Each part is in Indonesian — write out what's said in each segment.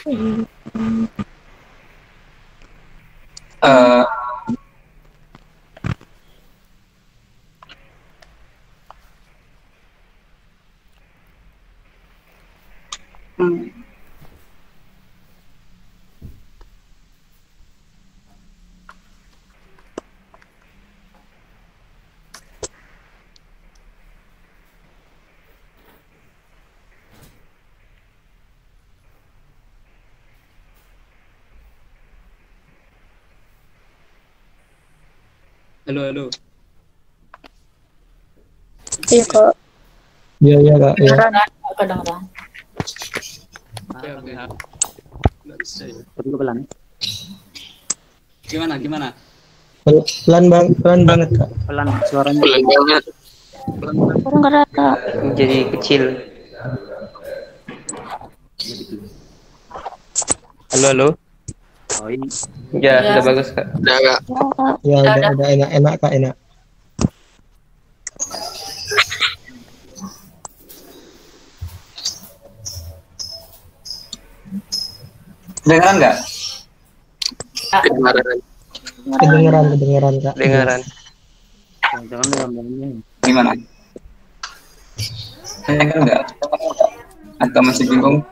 Eh, Halo, halo. Iya kok. Iya Kak. Iya. Kedengeran. Oke, oke. Nggak bisa ya. Perlu pelan. Gimana? Pelan banget Kak. Pelan suaranya Pelan banget. Kurang kerasa. jadi kecil. Halo. Oh ini. Ya, Ya. udah bagus Kak. Udah Kak. Ya udah enak Kak, enak. Kedengeran nggak? Kedengeran Kak. Dengaran. Jangan ngomongnya. Gimana? Kedengeran nggak? Atau masih bingung?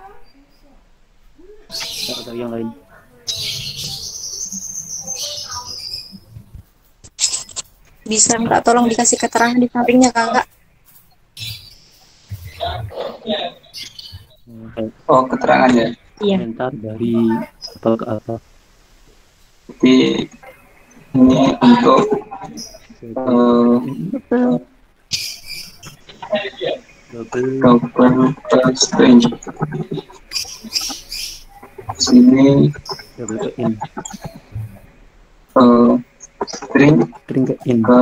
Atau yang lain. Bisa nggak tolong dikasih keterangan di sampingnya kakak? Oh, keterangan ya. Iya. Komentar dari apa ke apa. Jadi ini untuk double string. Sini Double ke in. string String ke in. ke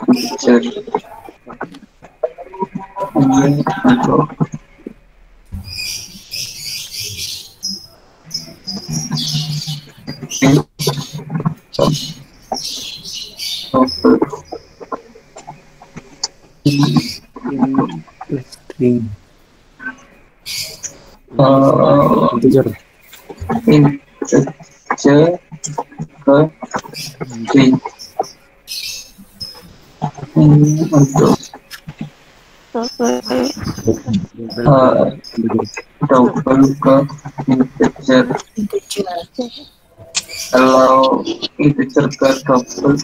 integer. Ini untuk string String. Integer. integer ke string. Ini untuk double ke integer. Kalau integer ke double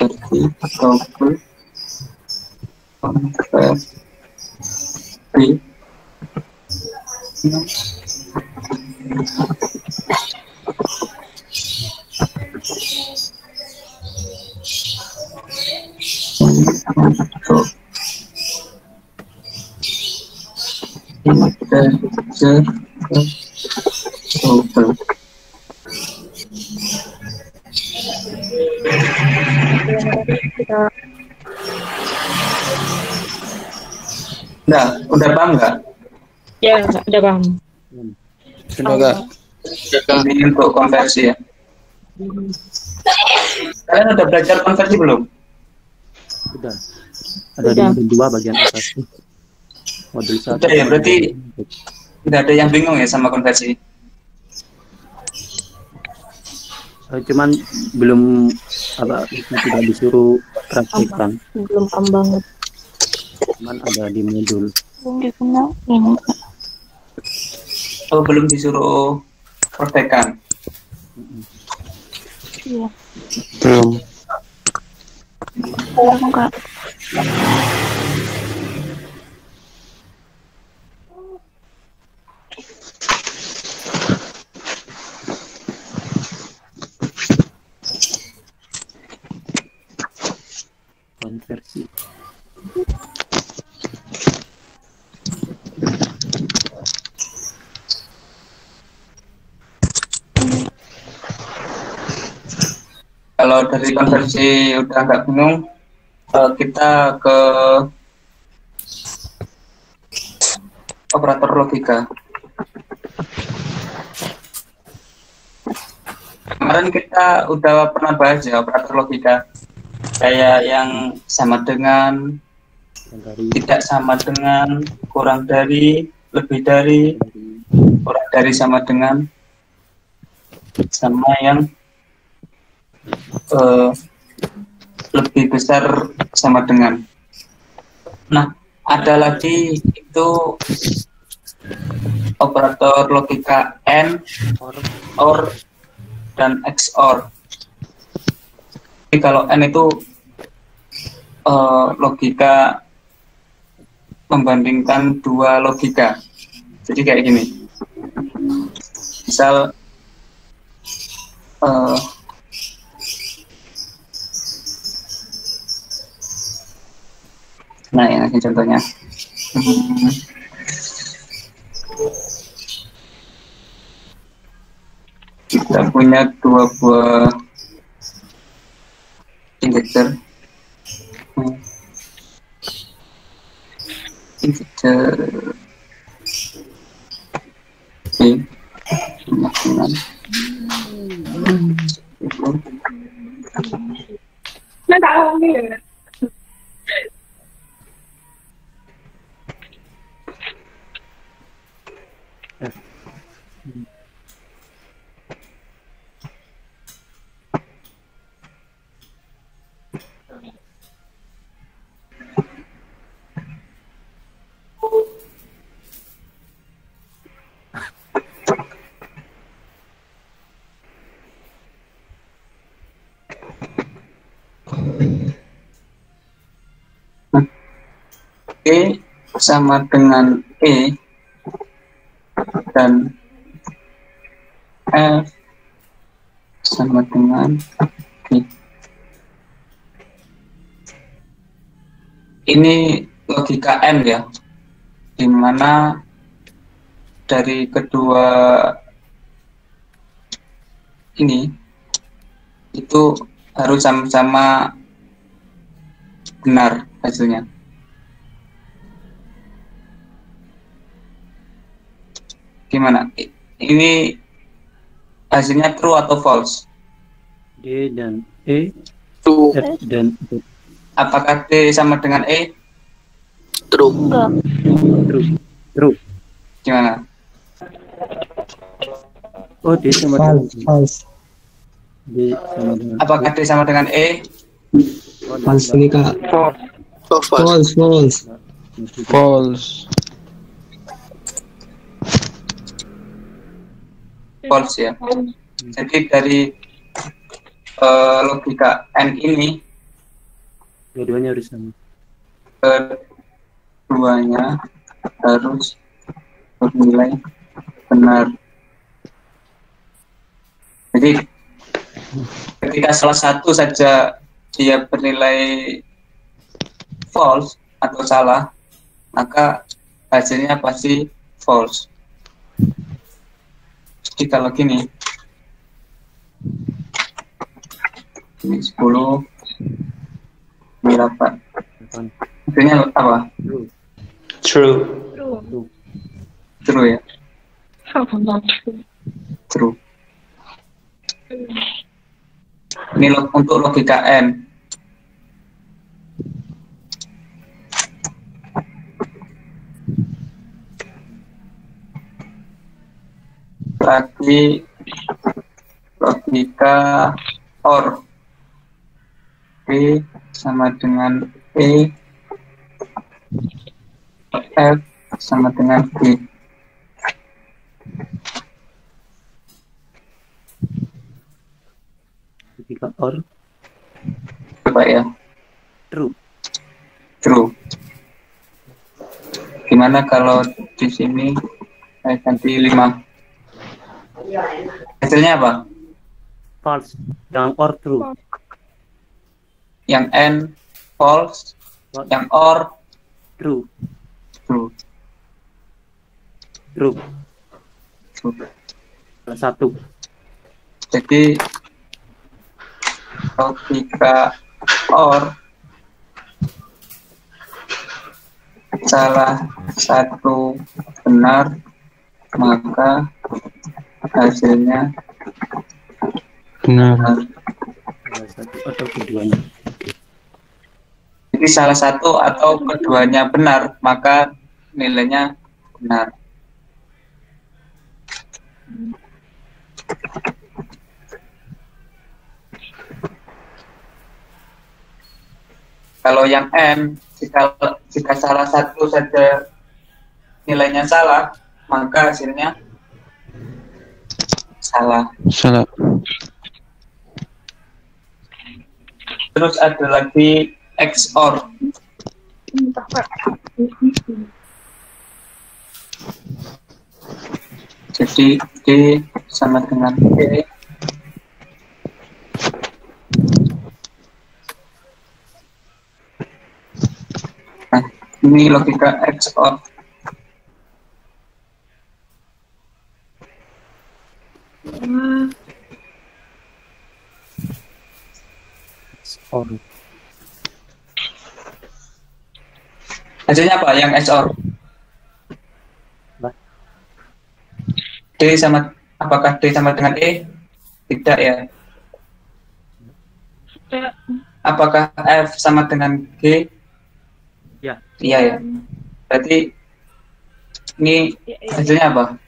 berarti double konversi untuk integer ke double. Nah, udah paham nggak? Ya, udah paham. Sudah Kak. Ini untuk konversi ya. Kalian udah belajar konversi belum? Sudah. Ada di modul 2 bagian atas. Modul 1. Udah ya, berarti tidak ada yang bingung ya sama konversi. Cuman belum tidak disuruh praktekkan. Belum paham banget. Cuman ada di modul. Belum dikenalin. Oh, belum disuruh praktekan. Iya. Belum. Belum kak. Konversi. Kalau dari konversi udah nggak bingung, kita ke operator logika. Kemarin kita udah pernah bahas ya operator logika, kayak yang sama dengan, tidak sama dengan, kurang dari, lebih dari, kurang dari, sama dengan, sama yang lebih besar sama dengan. Nah, ada lagi itu operator logika AND, OR, dan XOR. Jadi kalau AND itu logika membandingkan dua logika. Jadi kayak gini. Misal nah ini contohnya. Kita punya dua buah integer. Integer B dengan E sama dengan E dan F sama dengan G. Ini logika AND ya, di mana dari kedua ini itu harus sama-sama benar hasilnya. Gimana? Ini hasilnya true atau false? D dan E, True. F dan E. Apakah D sama dengan E? True. True. True. Gimana? Oh, D sama dengan False, false. D sama dengan Apakah D sama dengan E? False ini kak. So far. False, false. False. False ya. Jadi dari logika AND ini dua-duanya harus sama. keduanya harus bernilai benar. Jadi ketika salah satu saja dia bernilai false atau salah, maka hasilnya pasti false. Jadi kalau gini, ini 10, ini 8. Hasilnya apa? True. True ya? True. Ini untuk logika N. Lagi logika OR. B sama dengan E, F sama dengan G. Logika OR. Coba ya. True. True. Gimana kalau di sini saya ganti 5? Hasilnya apa? False. Yang OR true. Yang N false, yang OR True. true. True. True. Salah satu. Jadi logika OR salah satu benar, maka hasilnya Benar. Salah satu atau keduanya. Jadi salah satu atau keduanya benar, maka nilainya benar. Kalau yang N, jika salah satu saja nilainya salah, maka hasilnya salah. Salah. Terus ada lagi XOR. Jadi D sama dengan E. Nah, ini logika XOR. XOR. Hasilnya apa yang XOR? Apa? D sama, apakah D sama dengan E? Tidak ya. Apakah F sama dengan G? Ya. Iya ya. Berarti ini hasilnya apa?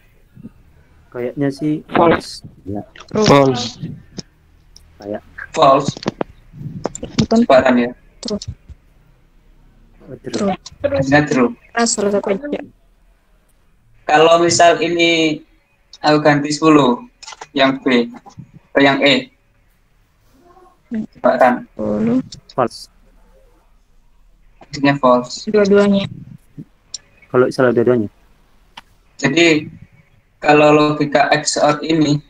Kayaknya sih false. Ya, False. kayak False. Bukan Separan ya. true. true. Hasilnya true. Nah, salah satu aja. Kalau misal ini aku ganti 10, yang B atau yang E, separan. 10 False. Hasilnya false. dua-duanya. Kalau salah dua-duanya. Jadi kalau logika XOR ini,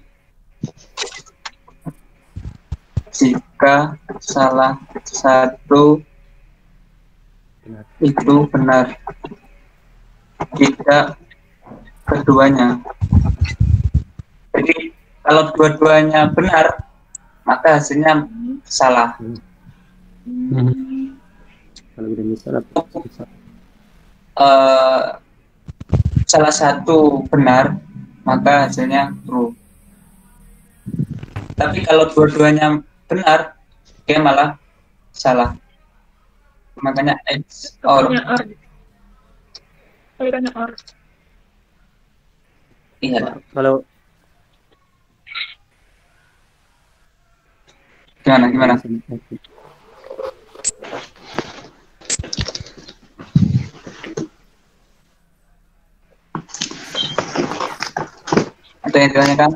jika salah satu Benar. itu benar, tidak keduanya. Jadi kalau dua-duanya benar, maka hasilnya salah. Kalau udah salah. Salah satu benar, maka hasilnya true. Tapi kalau dua-duanya benar, dia malah salah. Makanya XOR. Iya. Kalau Gimana? Ada yang ditanyakan?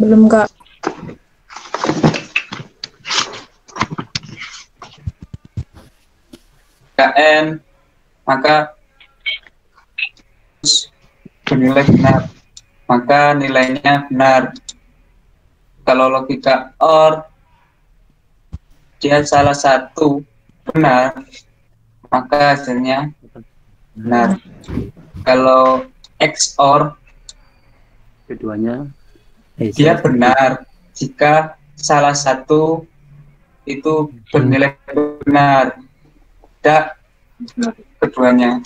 Belum, Kak. KN, maka bernilai benar, maka nilainya benar. Kalau logika OR, dia salah satu benar, maka hasilnya benar. Kalau XOR, keduanya dia benar jika salah satu itu bernilai benar, tidak keduanya.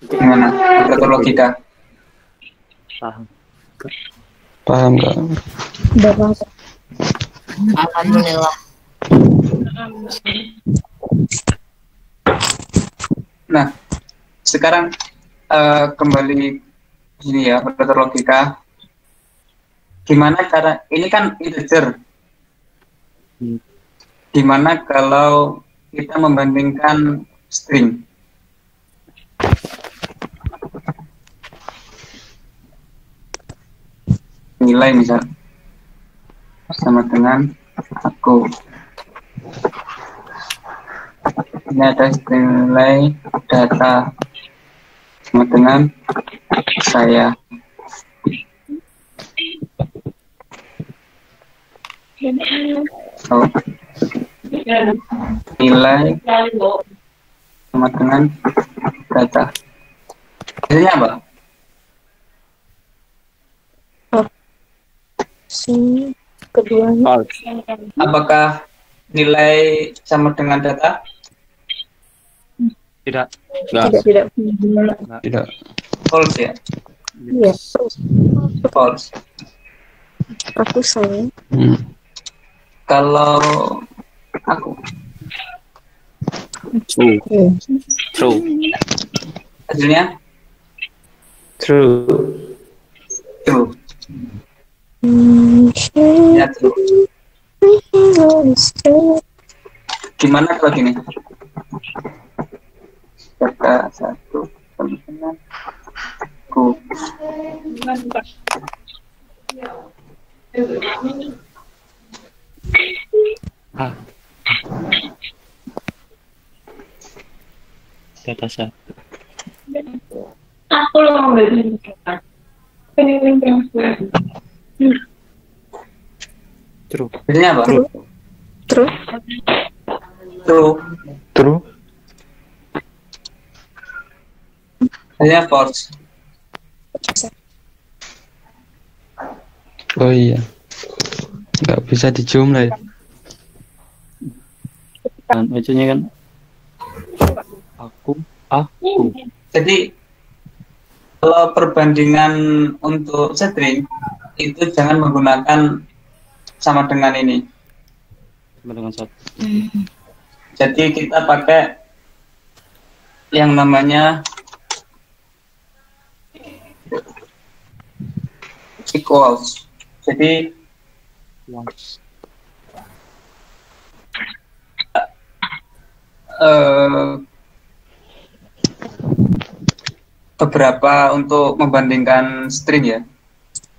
Gimana? Menurut logika? paham. Paham nggak? Udah paham. Alhamdulillah. Nah, sekarang kembali gini ya, menurut logika. Gimana cara, ini kan integer. Gimana kalau kita membandingkan string? Nilai misal sama dengan aku. Ini ada nilai data sama dengan saya. So, nilai sama dengan data. Hasilnya apa? Si keduanya Apakah nilai sama dengan data? Tidak. tidak. Tidak. False ya? Iya, False. aku saya. Kalau aku True. True. hasilnya True. true. Ya true. Gimana kalau gini? Kata satu teman-teman ku. Ah. Kata satu. Aku loh ngambil True. Hasilnya apa? True. Terus True. True. Hasilnya false. Oh iya. Nggak bisa dijumlah ya. Kan bacanya kan aku. Jadi kalau perbandingan untuk string itu jangan menggunakan sama dengan ini. Sama dengan satu. Jadi kita pakai yang namanya equals. Jadi Once. beberapa untuk membandingkan string ya.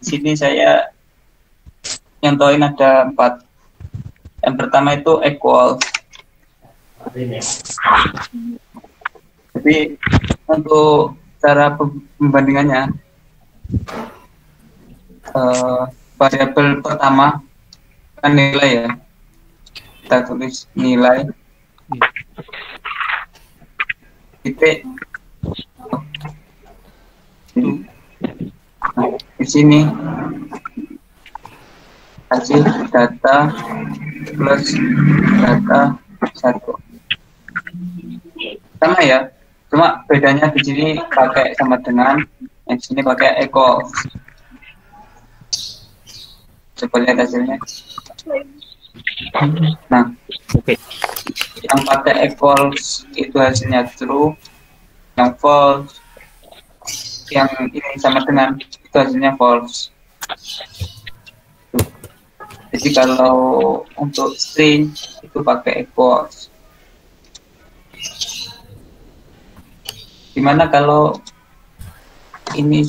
Di sini saya nyontohin ada 4. Yang pertama itu equal. Jadi untuk cara pembandingannya variabel pertama kan nilai ya. Kita tulis nilai titik. Nah, di sini kasih data plus data 1 sama ya, cuma bedanya di sini pakai sama dengan, yang sini pakai equals. Coba lihat hasilnya. Nah, Oke. yang pakai equals itu hasilnya true, yang false, yang ini sama dengan itu hasilnya false. Jadi kalau untuk string itu pakai equals. Gimana kalau ini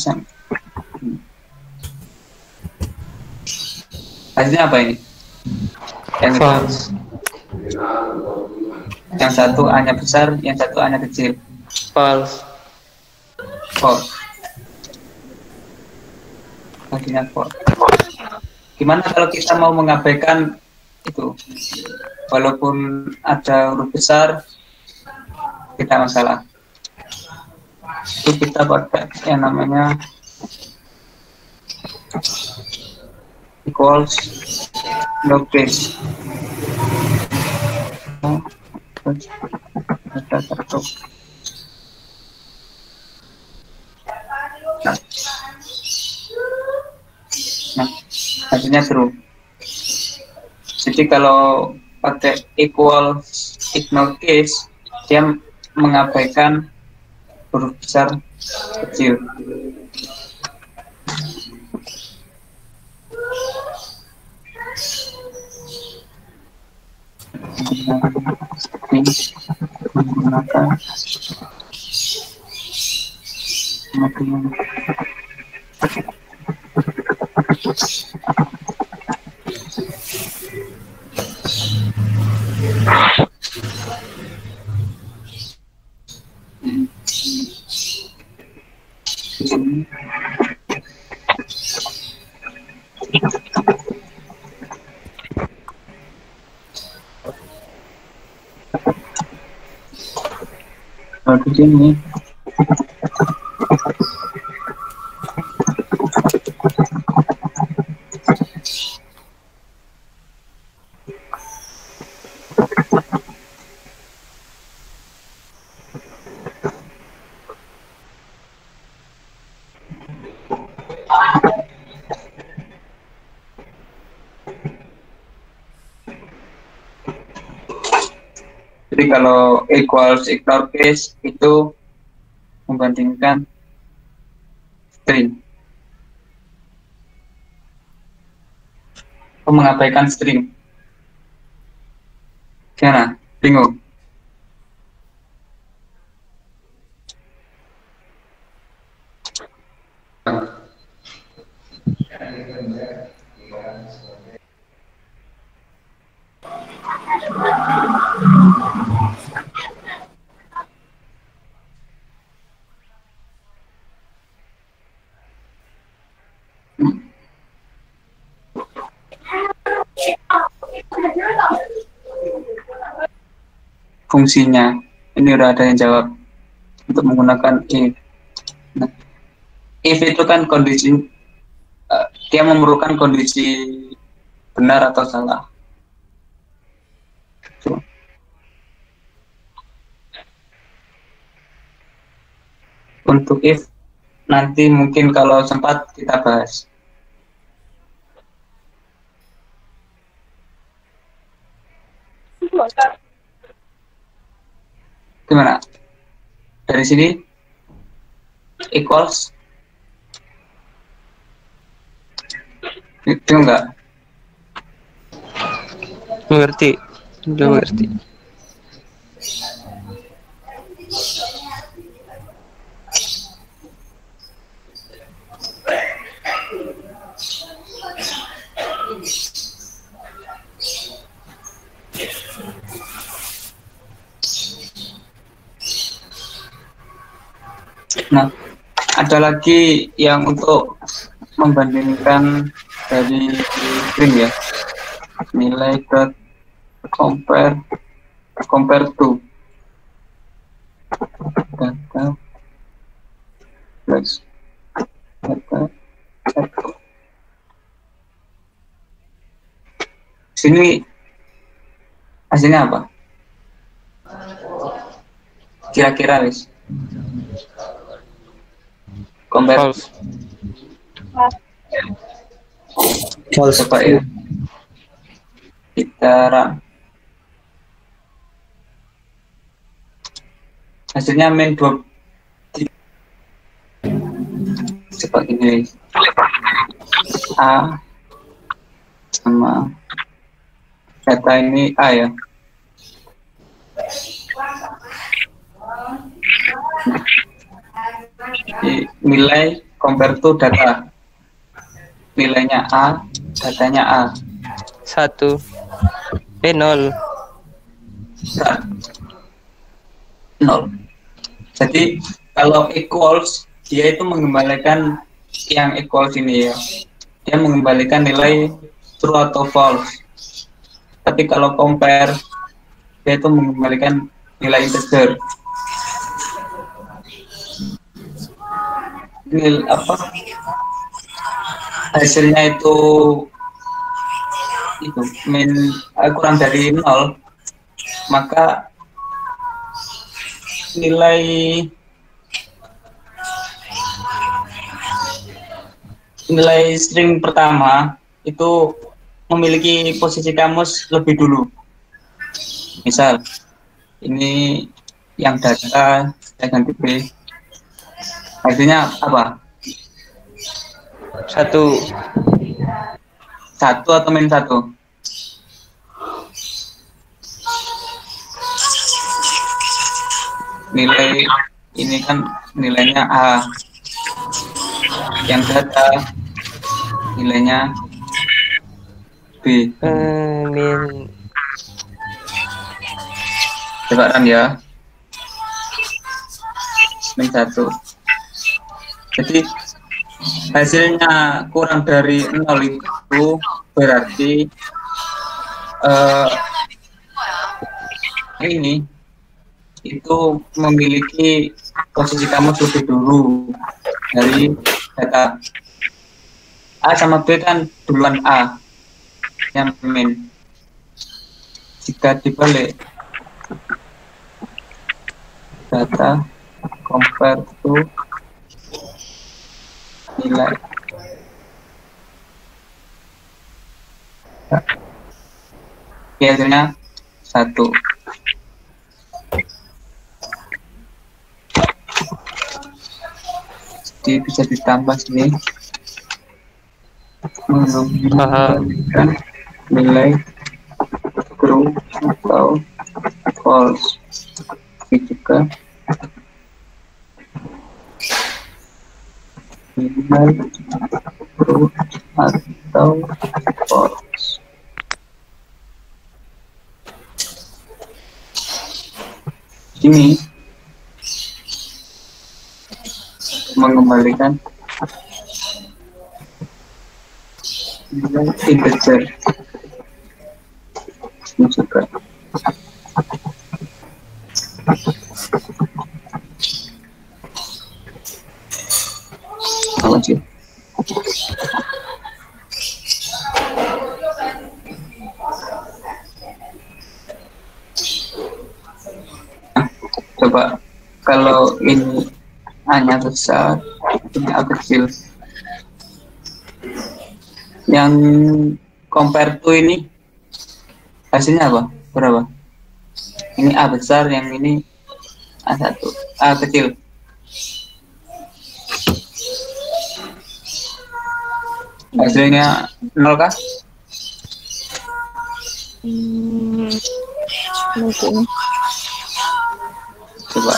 hasilnya apa ini? Yang False. Yang satu A-nya besar, yang satu A-nya kecil. False. False. Hasilnya false. Gimana kalau kita mau mengabaikan itu? Walaupun ada huruf besar, tidak masalah. Itu kita pakai yang namanya equals lowercase. Ada satu. Nah, hasilnya true. Jadi kalau pakai equals ignore case, dia mengabaikan huruf besar kecil. Menggunakan di sini. Jadi kalau equals ignore case itu membandingkan string. Mengabaikan string. Gimana? Bingung? Fungsinya ini udah ada yang jawab untuk menggunakan if. Nah, if itu kan kondisi dia memerlukan kondisi benar atau salah. Untuk if nanti mungkin kalau sempat kita bahas. Gimana? Dari sini equals itu enggak? Mengerti. Belum mengerti. Nah, ada lagi yang untuk membandingkan dari string ya, nilai dot compare to data plus data satu. Sini hasilnya apa? Kira-kira wis. Compare False. False. coba ya. Kita run. Hasilnya min 2. Coba ini A sama data ini A ya. Nilai compare to data, nilainya A, datanya A. 1. 0. 0. Jadi kalau equals dia itu mengembalikan yang equals ini ya, dia mengembalikan nilai true atau false. Tapi kalau compare dia itu mengembalikan nilai integer. Nilai apa? Hasilnya itu min kurang dari 0, maka nilai string pertama itu memiliki posisi kamus lebih dulu. Misal ini yang data saya ganti B, artinya apa? 1. 1 atau min 1? Nilai ini kan nilainya A, yang data nilainya B. Min. Coba run ya, min 1. Jadi hasilnya kurang dari 0 itu berarti ini itu memiliki posisi kamus lebih dulu dari data. A sama B kan duluan A yang min. Jika dibalik data compare to nilai hasilnya 1. Jadi bisa ditambah sini mengembalikan nilai true atau false. Ini juga nilai true atau false. Ini mengembalikan nilai integer. Ini juga apa sih? Coba kalau ini hanya besar, ini A kecil. Yang compare to ini hasilnya apa? Berapa? Ini A besar, yang ini A1, A kecil. Hasilnya 0 kah? Mungkin. Coba.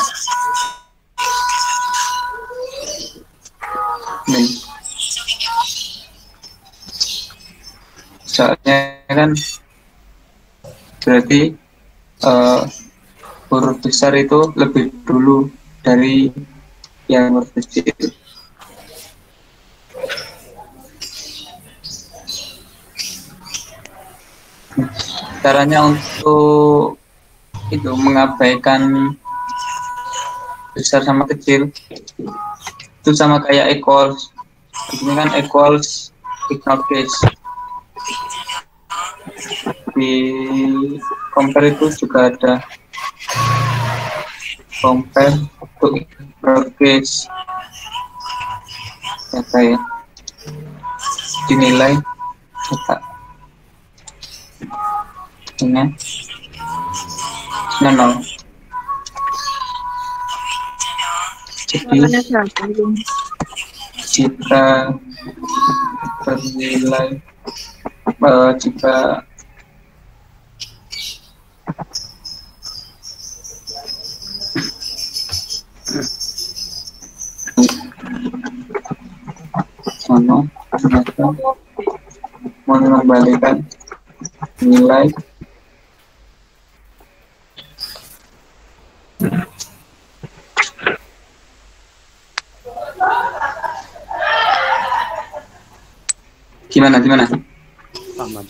Nih. Soalnya kan berarti huruf besar itu lebih dulu dari yang huruf kecil. Caranya untuk itu mengabaikan besar sama kecil itu sama kayak equals. Ini kan equals ignore case. Di compare itu juga ada compare to ignore case, ya kayak dinilai cetak dengan 0. Jadi jika bernilai jika sama ternyata mengembalikan nilai gimana Aman.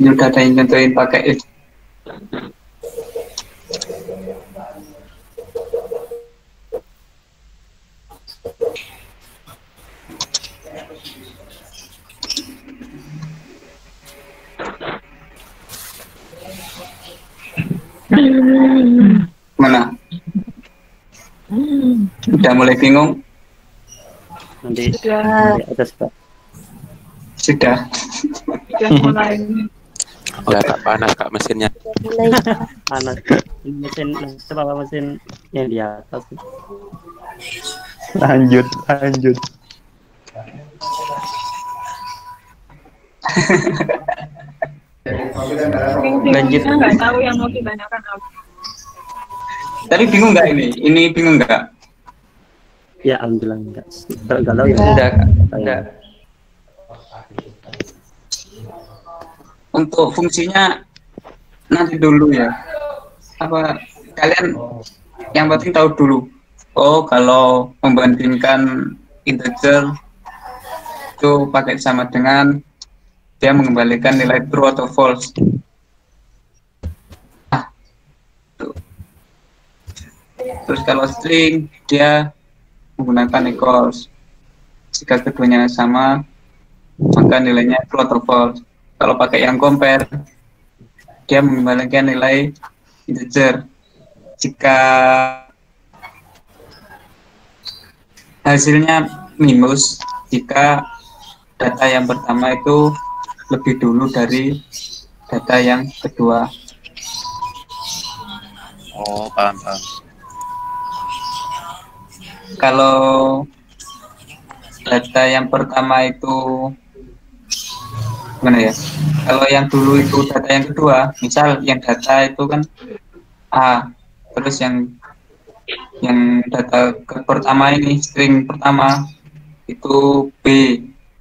ini udah ada yang contohin pakai itu. Mana? Udah mulai bingung? Nanti Sudah. di atas Pak. Sudah. Mulai. Udah tak panas kak mesinnya. Mulai. Panas. Mesin coba mesin yang di atas. Lanjut. Lanjut. Nggak tahu yang mau ditanyakan apa. Tadi bingung nggak ini? Ini bingung nggak? Ya alhamdulillah enggak. Kalau ya Enggak. Untuk fungsinya nanti dulu ya. Apa kalian yang penting tahu dulu. Oh, kalau membandingkan integer itu pakai sama dengan dia mengembalikan nilai true atau false. Terus kalau string dia menggunakan equals. Jika keduanya sama maka nilainya true atau false. Kalau pakai yang compare, dia mengembalikan nilai integer. Jika hasilnya minus, jika data yang pertama itu lebih dulu dari data yang kedua. Oh, paham. Kalau data yang pertama itu gimana ya? Kalau yang dulu itu data yang kedua, misal yang data itu kan A, terus yang data pertama ini string pertama itu B,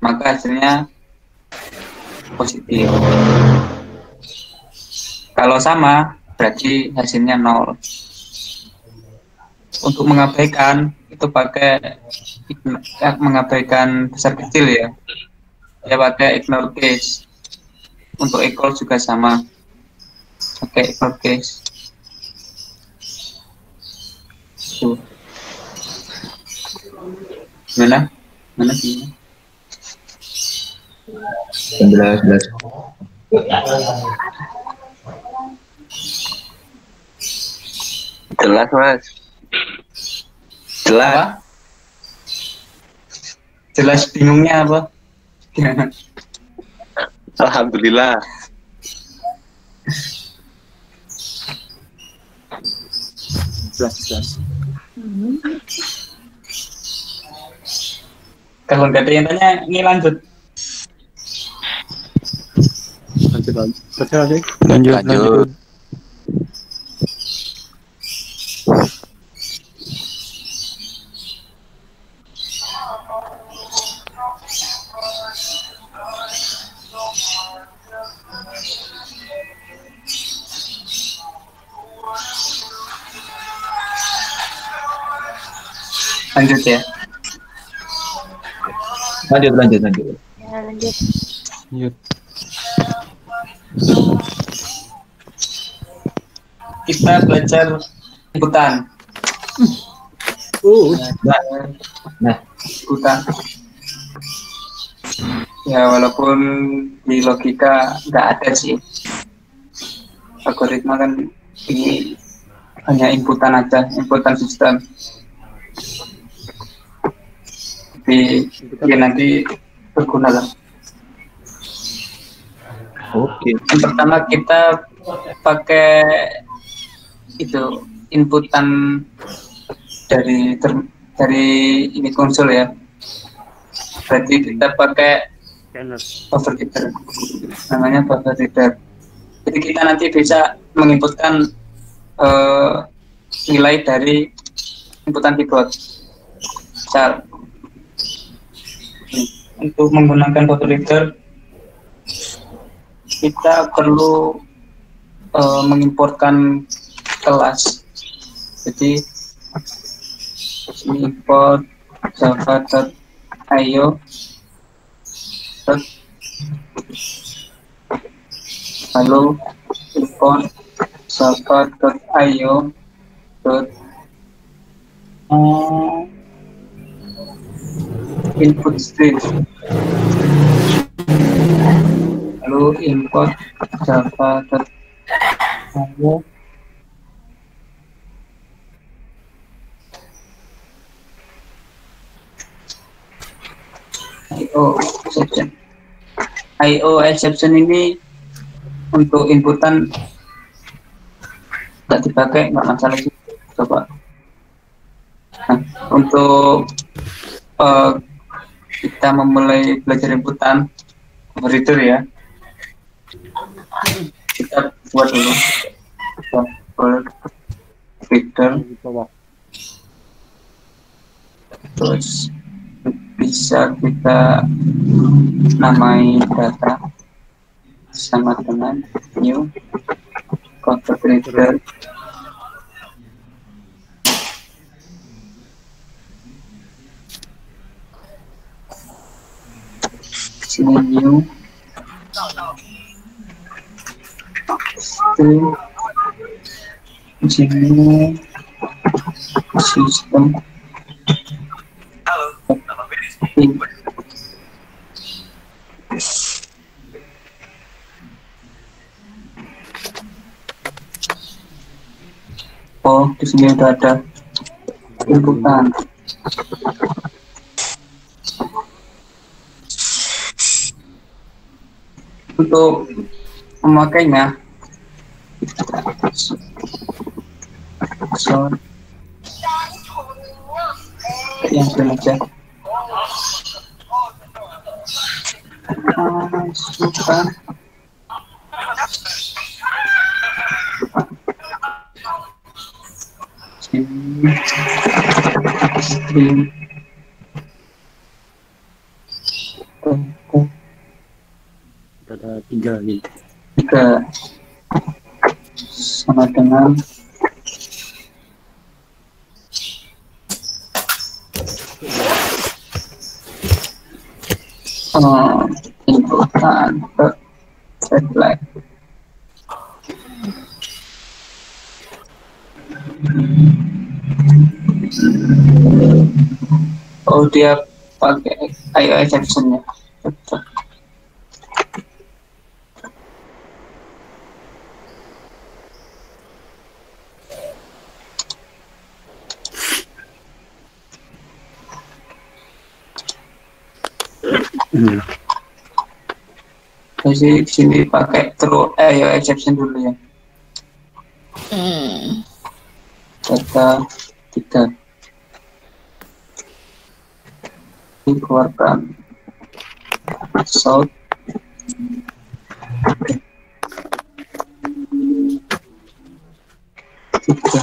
maka hasilnya positif. Kalau sama berarti hasilnya 0. Untuk mengabaikan itu pakai mengabaikan besar kecil ya, dia pakai ignore case. Untuk equal juga sama, pakai ignore case. Tuh. Mana? 11. Jelas, Mas. Jelas. Apa? Jelas bingungnya apa? Alhamdulillah. Jelas. Kalau nggak ada yang tanya, ini lanjut. Lanjut. Lanjut. Lanjut ya. Lanjut. Ya, lanjut. Lanjut. Kita belajar inputan. Nah. Inputan. Ya, walaupun di logika nggak ada sih. Algoritma kan ini hanya inputan aja, inputan sistem. Tapi ya nanti berguna lah. Oke. Yang pertama kita pakai itu inputan dari ini konsol ya. Berarti kita pakai buffer reader, namanya buffer reader. Jadi kita nanti bisa menginputkan nilai dari inputan keyboard. Misal untuk menggunakan buffer reader kita perlu mengimportkan kelas. Jadi import java.io lalu import java.io input stream, lalu import java.io IO exception ini untuk inputan nggak dipakai, nggak masalah sih. Coba untuk kita memulai belajar inputan reader ya, kita buat dulu reader, terus bisa kita namai data sama dengan new convert reader. Sini new string, sini system. Oh, di sini udah ada inputan. Untuk memakainya, so, yang saja masukkan string Ada 3 nih. 3 sama dengan inputan ke flag. Oh, dia pakai IO exception-nya. Jadi di sini pakai true IO exception dulu ya. Data 3 dikeluarkan south tiga.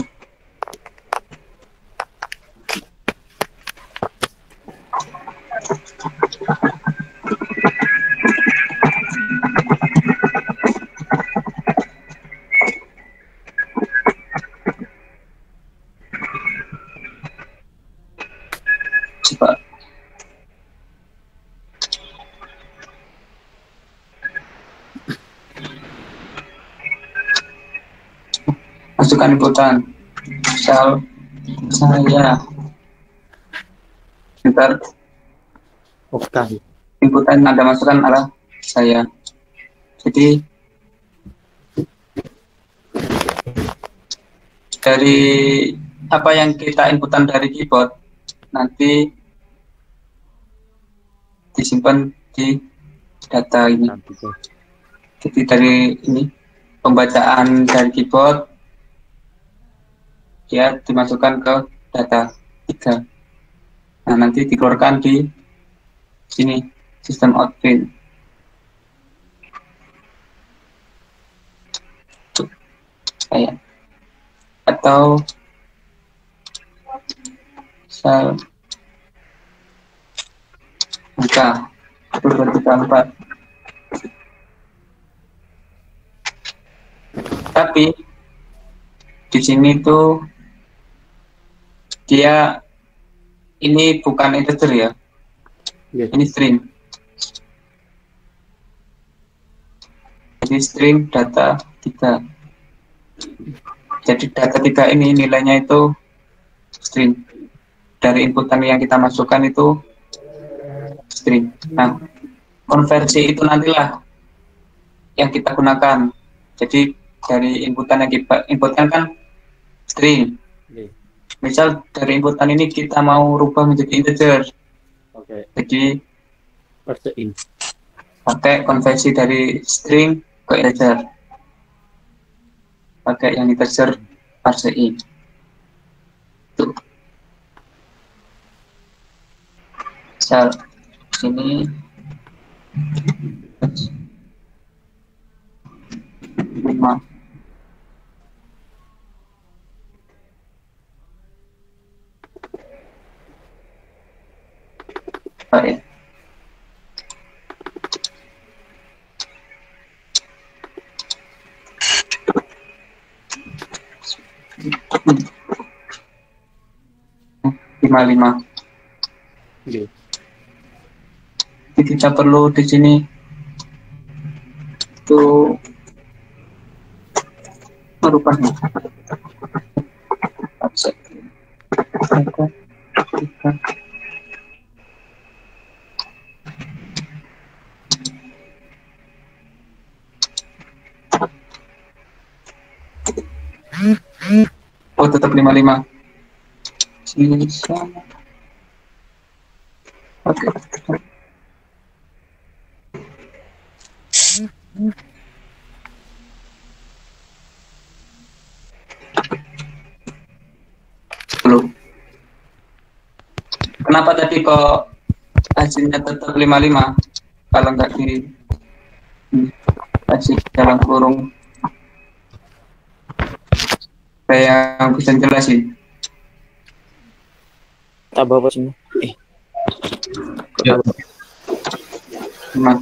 Coba masukkan inputan misal saya ntar Oke. inputan Anda masukkan adalah saya. Jadi dari apa yang kita inputan dari keyboard nanti disimpan di data ini. Jadi dari ini pembacaan dari keyboard ya dimasukkan ke data 3. Nah, nanti dikeluarkan di sini sistem output. Kayak atau sel angka 1, 2, 3, 4. Tapi di sini tuh dia ini bukan integer ya. Yes. Ini string. Jadi string data 3. Jadi data 3 ini nilainya itu string. Dari inputan yang kita masukkan itu string. Nah, konversi itu nantilah yang kita gunakan. Jadi dari inputan yang kita inputkan kan string. Okay. Misal dari inputan ini kita mau rubah menjadi integer. Okay. Jadi Parse in. pakai konversi dari string ke integer. Pakai yang integer parse in. Tuh. Misal sini 5. Baik. Lima. Okay. Jadi kita perlu di sini itu merubahnya. Oh, 55. Sisa. Oke. Belum. Kenapa tadi kok hasilnya tetap 55 kalau nggak di kasih dalam kurung? Saya bisa jelasin. Tambah apa sih? Nah,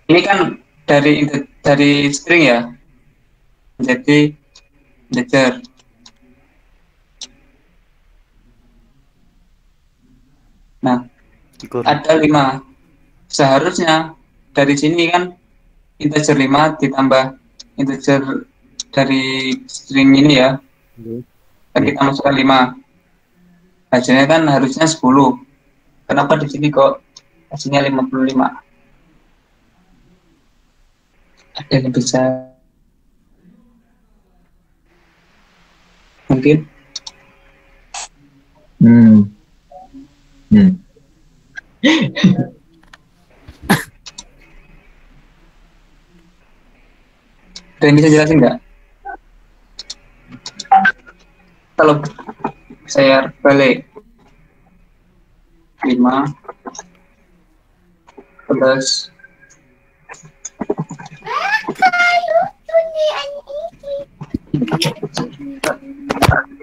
ini kan dari string ya, jadi integer. Nah, ada 5. Seharusnya dari sini kan integer 5 ditambah integer dari string ini ya. Kan kita masukkan 5. Hasilnya kan harusnya 10. Kenapa di sini kok hasilnya 55? Ada yang bisa mungkin? Ada yang bisa jelasin nggak? Kalau saya balik 5 plus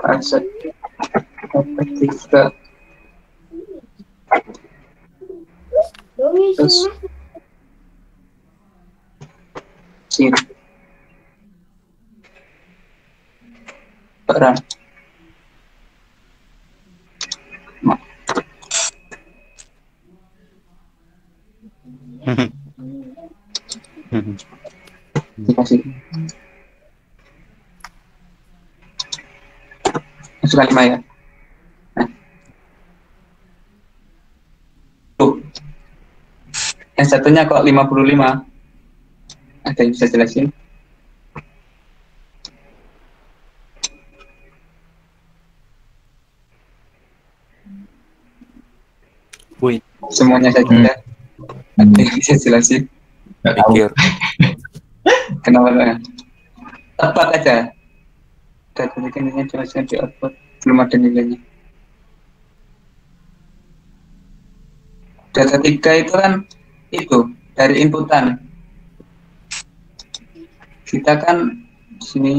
aset 3 terus sini peran dikasih masukkan 5 ya. Nah. Yang satunya kok 55? Ada yang bisa jelasin? Wait. Semuanya saya tidak. Ada yang bisa jelasin? Pikir. Kenapa? Tepat aja. Data nilainya jelaskan di output, belum ada nilainya. Data 3 itu kan itu dari inputan. Kita kan di sini.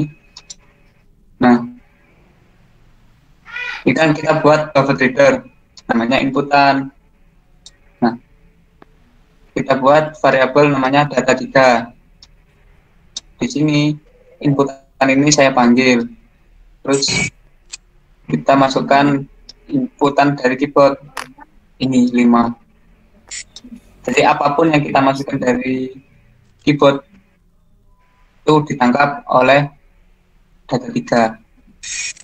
Nah, ini kan kita buat buffer reader, namanya inputan. Nah, kita buat variabel namanya data 3. Di sini inputan ini saya panggil, terus kita masukkan inputan dari keyboard ini 5. Jadi apapun yang kita masukkan dari keyboard itu ditangkap oleh data 3.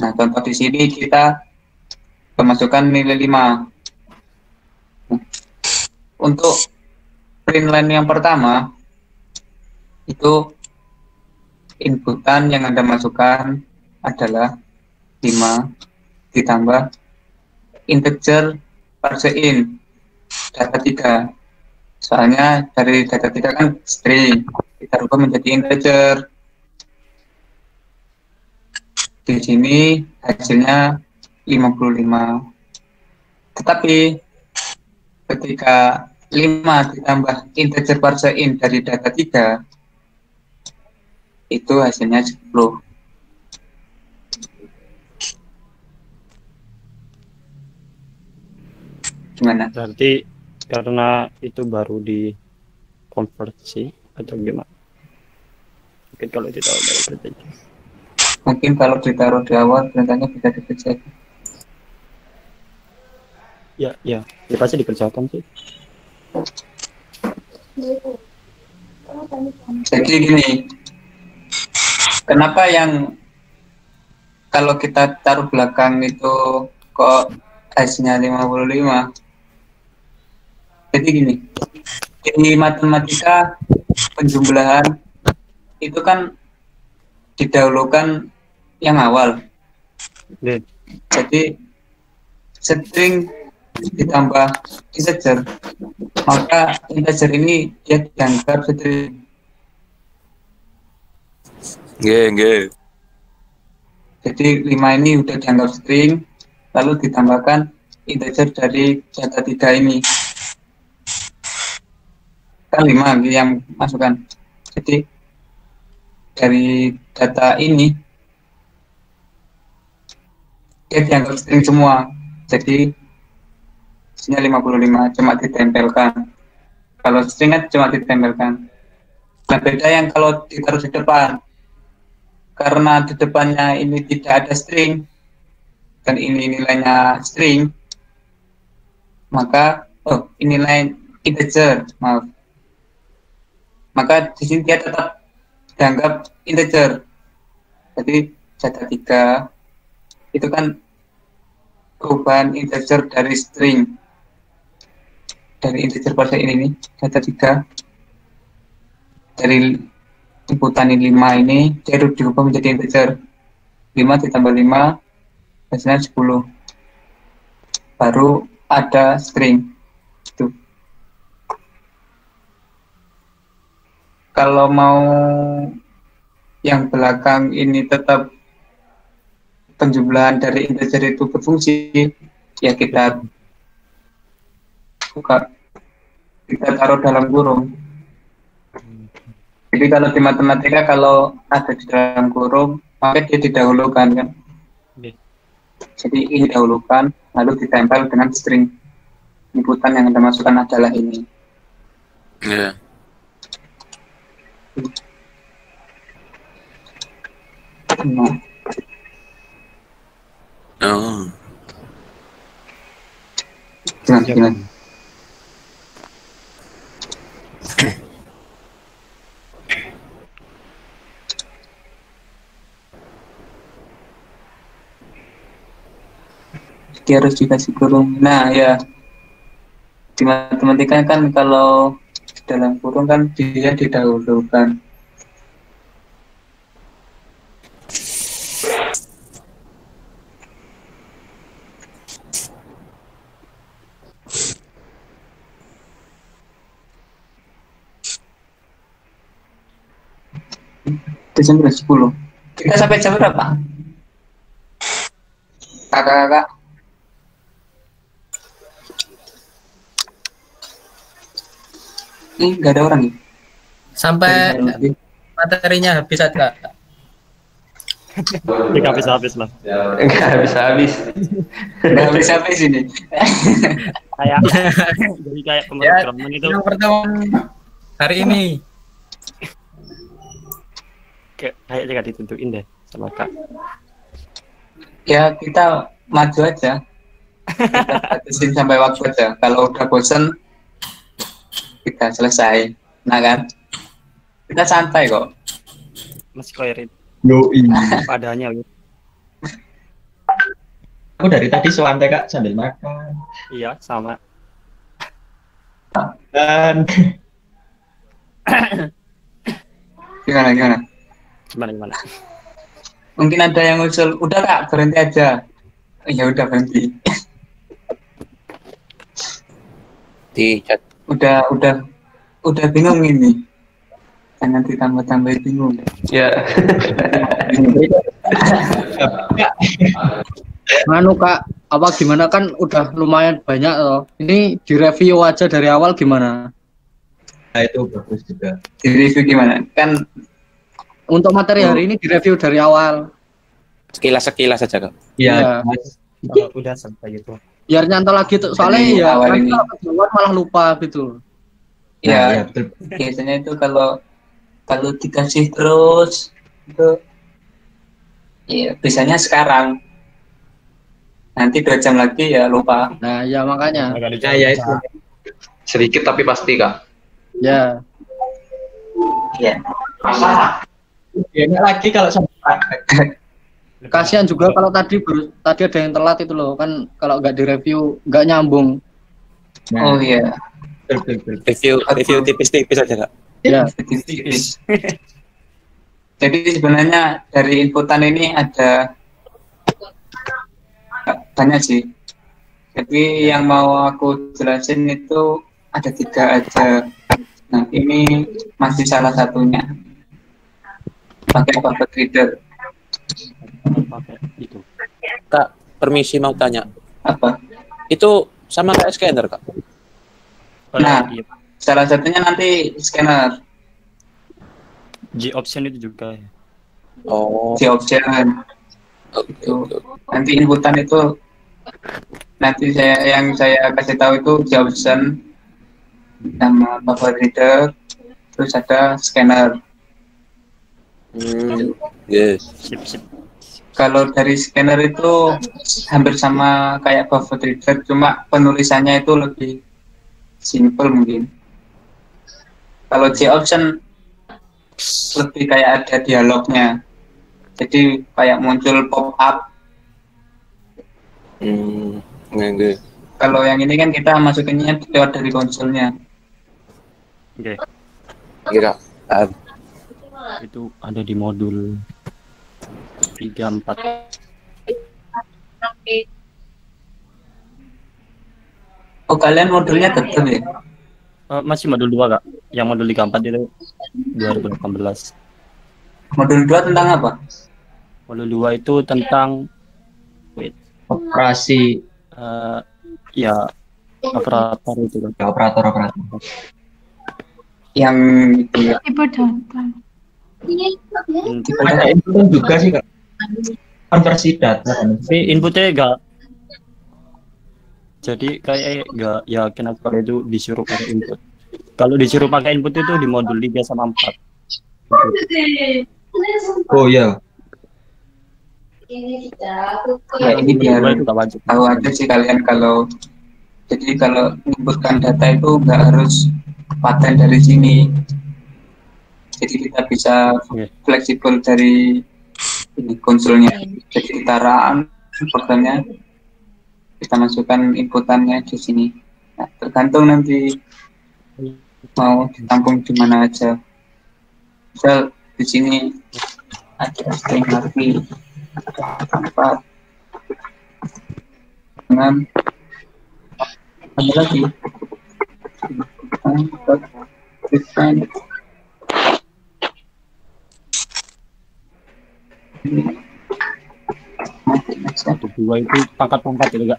Nah, contoh di sini kita memasukkan nilai 5. Untuk print line yang pertama itu inputan yang Anda masukkan adalah 5 ditambah integer parseInt data 3. Soalnya dari data 3 kan string, kita rubah menjadi integer. Di sini hasilnya 55. Tetapi ketika 5 ditambah integer parseInt dari data 3 itu hasilnya 10. Gimana? Berarti karena itu baru dikonversi atau gimana? Mungkin kalau ditaruh dari pertanyaan. Mungkin kalau ditaruh di awal perintahnya bisa dikerjakan. Ya pasti dikerjakan sih. Jadi gini, kenapa yang kalau kita taruh belakang itu kok hasilnya 55? Jadi gini, di matematika penjumlahan itu kan didahulukan yang awal. Iya. Jadi string ditambah integer, maka integer ini dia dianggap string. Nggih. Jadi 5 ini udah dianggap string, lalu ditambahkan integer dari data 3 ini. Kan 5 yang masukkan. Jadi dari data ini dia dianggap string semua. Jadi isinya 55 cuma ditempelkan. Kalau string kan cuma ditempelkan. Nah, beda yang kalau ditaruh di depan. Karena di depannya ini tidak ada string dan ini nilainya string, maka ini nilai integer, maaf. Maka di sini dia tetap dianggap integer. Jadi data 3 itu kan perubahan integer dari string. Dari integer pada ini nih, data 3 dari inputan ini 5 ini dia dirubah menjadi integer. 5 ditambah 5 hasilnya 10. Baru ada string. Itu. Kalau mau yang belakang ini tetap penjumlahan dari integer itu berfungsi, ya kita buka, kita taruh dalam kurung. Jadi kalau di matematika kalau ada di dalam kurung, maka dia didahulukan kan. Jadi ini didahulukan, lalu ditempel dengan string. Inputan yang Anda masukkan adalah ini. Iya. Nah, Oh. gimana? Dia harus dikasih kurung. Nah ya, di matematika kan kalau di dalam kurung kan dia didahulukan. Itu jam 10. Kita sampai jam berapa? Kakak-kakak. Ini nggak ada orang nih. Sampai materinya habis aja. Nggak habis-habis lah. Enggak habis-habis. Nggak habis-habis ini. Kayak jadi kayak pemrograman itu. Yang pertama hari ini. Kayaknya nggak ditentuin deh sama Kak. Ya kita maju aja. Kita batasin sampai waktu aja. Kalau udah bosen kita selesai. Nah kan, kita santai kok. Masih koirit. Yoi. Padanya. Aku dari tadi santai Kak sambil makan. Iya sama. Dan Gimana? Gimana? Mungkin ada yang usul, udah Kak berhenti aja. Ya udah berhenti. Di chat. Udah bingung ini. Jangan ditambah-tambah bingung. Ya. Manu Kak, apa gimana kan udah lumayan banyak loh. Ini direview aja dari awal gimana? nah, itu bagus juga. Di review gimana? Kan Untuk materi hari ini direview dari awal. Sekilas saja, Kak. Iya. Kalau udah sampai gitu. Biar nyantol lagi tuh. Soalnya Jadi, ya awal nanti ini. kalau kejauhan malah lupa gitu. ya betul. biasanya itu kalau dikasih terus itu ya biasanya sekarang. Nanti 2 jam lagi ya lupa. Nah, ya makanya. Ya itu. Sedikit tapi pasti Kak. Ya. Ya. Enak lagi kalau sama praktek. Kasihan juga kalau tadi ada yang telat itu loh kan kalau nggak direview nggak nyambung. Oh iya. Betul. Review tipis-tipis aja, Kak. Ya. Tipis. Jadi sebenarnya dari inputan ini ada banyak sih. Jadi yang mau aku jelasin itu ada 3 aja. Nah ini masih salah satunya. Pakai buffer reader. Pakai itu. Kak, permisi mau tanya. Apa? Itu sama kayak scanner, Kak? Nah, Iya. salah satunya nanti scanner. G option itu juga ya. Oh. Di option. Itu. Nanti inputan itu nanti saya kasih tahu itu di option sama buffer reader, terus ada scanner. Yes. Sip. Kalau dari scanner itu hampir sama kayak buffer reader, cuma penulisannya itu lebih simple mungkin. Kalau J option lebih kayak ada dialognya, jadi kayak muncul pop up. Enggak. Kalau yang ini kan kita masukinnya lewat dari konsolnya. Oke. Kira. Itu ada di modul 3-4. Oh kalian modulnya tetap ya? Masih modul 2 Kak. Yang modul 3-4 itu 2018. Modul 2 tentang apa? Modul 2 itu tentang Operasi ya operator itu kan. operator. Yang itu ya. Tipe data. Ada input juga sih Kak. Konversi data. Tapi inputnya enggak. Jadi kayak enggak yakin aku kalau itu disuruh pakai input. Kalau disuruh pakai input itu di modul 3 sama 4. Oh iya. Ya ini biar Itu enggak wajib. tahu aja sih kalian kalau jadi kalau inputkan data itu nggak harus paten dari sini. Jadi kita bisa fleksibel dari ini konsolnya. Jadi kita run programnya, kita masukkan inputannya di sini. Nah, tergantung nanti mau ditampung di mana aja. Misal di sini ada string arti 4 dengan ada lagi Dua itu pangkat-pangkat itu enggak.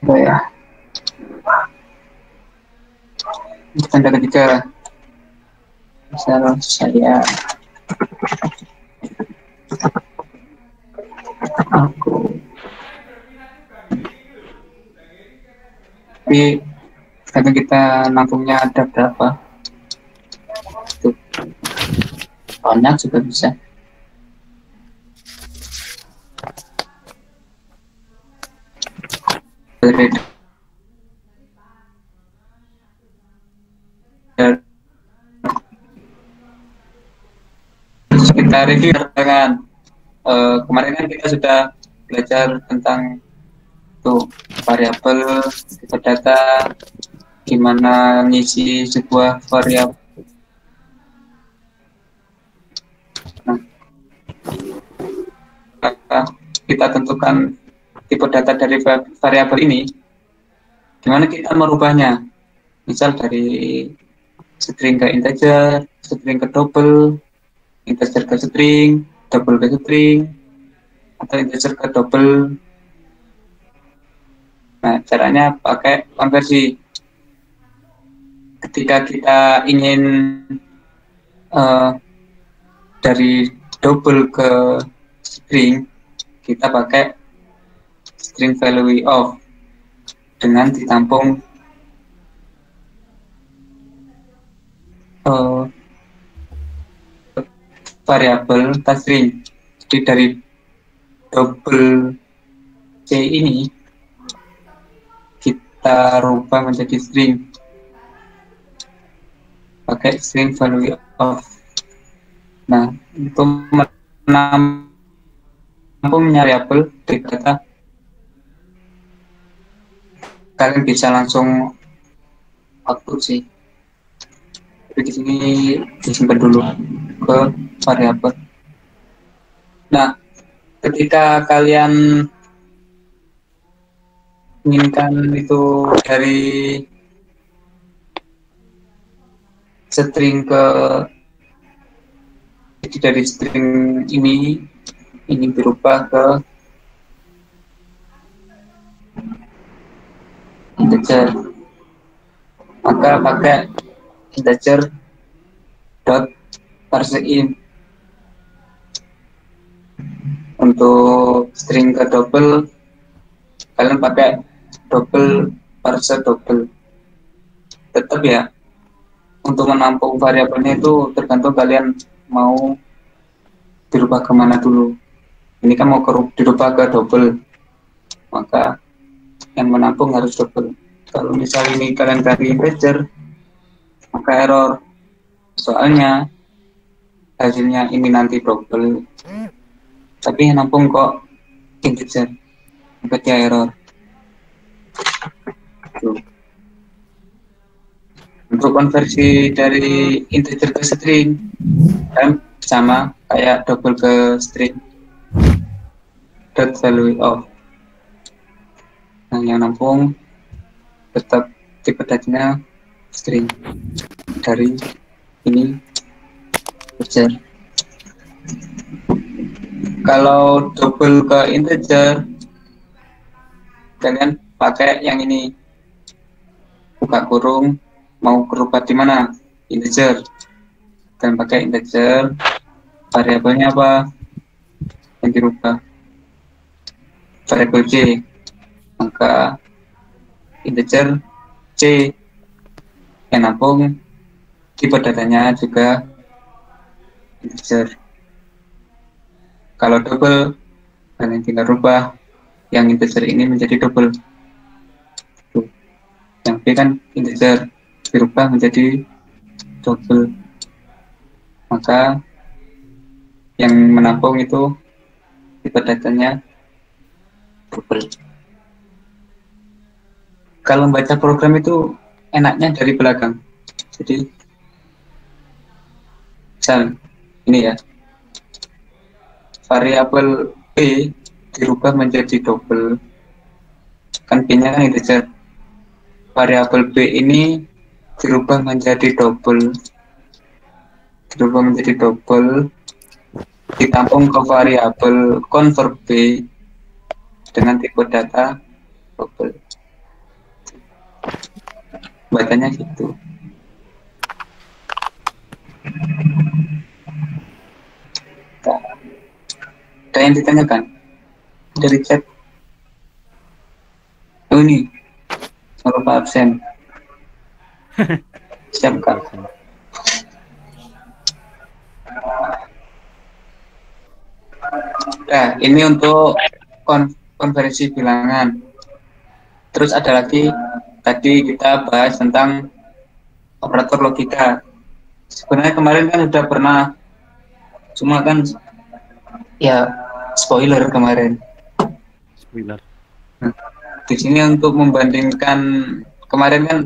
Oh ya. Tanda ketiga. Misal saya aku tapi kadang kita nampungnya ada berapa tuh banyak juga bisa. Kita review dengan kemarin kan kita sudah belajar tentang tuh variabel tipe data, gimana ngisi sebuah variabel. Nah, kita tentukan tipe data dari variabel ini, gimana kita merubahnya, misal dari string ke integer, string ke double, integer ke string, double ke string, atau integer ke double. Nah, caranya pakai konversi. Ketika kita ingin dari double ke string, kita pakai string value of dengan ditampung variabel string. Jadi dari double C ini kita rubah menjadi string pakai string value of. Nah, untuk menampungnya variabel di data, kalian bisa langsung output sih. Jadi di sini disimpan dulu ke variabel. Nah, ketika kalian inginkan itu dari string ke, jadi dari string ini berubah ke integer, maka pakai integer dot parseInt. Untuk string ke double, kalian pakai double parse double. Tetap ya, untuk menampung variabelnya itu tergantung kalian mau dirubah kemana dulu. Ini kan mau dirubah ke double, maka yang menampung harus double. Kalau misal ini kalian cari integer, maka error, soalnya hasilnya ini nanti double, tapi yang nampung kok integer, maka dia error. Tuh. Untuk konversi dari integer ke string kan sama kayak double ke string, dot value of. Nah, yang nampung tetap tipe datanya string dari ini integer. Kalau double ke integer, kalian pakai yang ini, buka kurung, mau berubah di mana, integer, dan pakai integer, variabelnya apa yang dirubah, variabel C, maka integer C yang nampung tipe datanya juga integer. Kalau double, kalian tinggal rubah yang integer ini menjadi double. Tuh. Yang B kan integer, dirubah menjadi double, maka yang menampung itu tipe datanya double. Kalau membaca program itu enaknya dari belakang. Jadi misal ini ya, variabel B dirubah menjadi double, kan B-nya kan integer. Variabel B ini dirubah menjadi double, ditampung ke variabel convert B dengan tipe data double. Bacanya gitu. Ada yang ditanyakan dari chat? Oh, ini lupa absen. Siap Kak. Nah, ini untuk konversi bilangan. Terus ada lagi, tadi kita bahas tentang operator logika. Sebenarnya kemarin kan udah pernah, cuma kan ya spoiler kemarin. Spoiler. Nah, di sini untuk membandingkan kemarin kan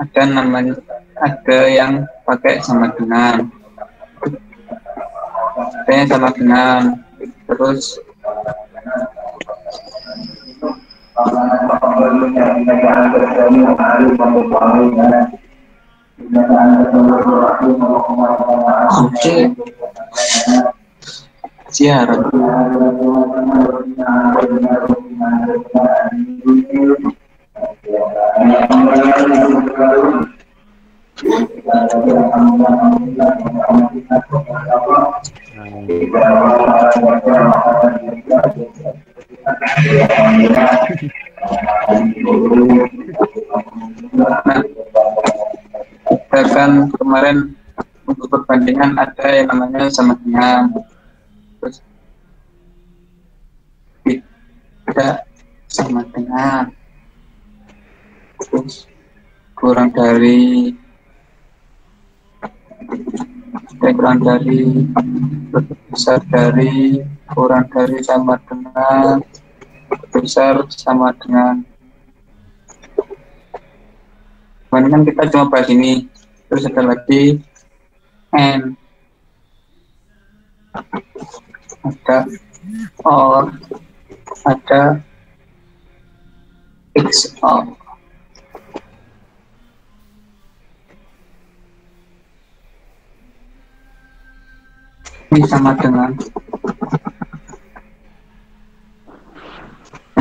ada namanya, ada yang pakai sama dengan, ada yang sama dengan, terus oke, siaran. Nah, kita kan kemarin untuk perbandingan ada yang namanya sama dengan, terus tidak sama dengan, terus kurang dari, lebih besar dari, kurang dari, sama dengan, besar sama dengan. Kemarin kan kita cuma bahas ini, terus ada lagi and, ada or, ada XOR. Ini sama dengan,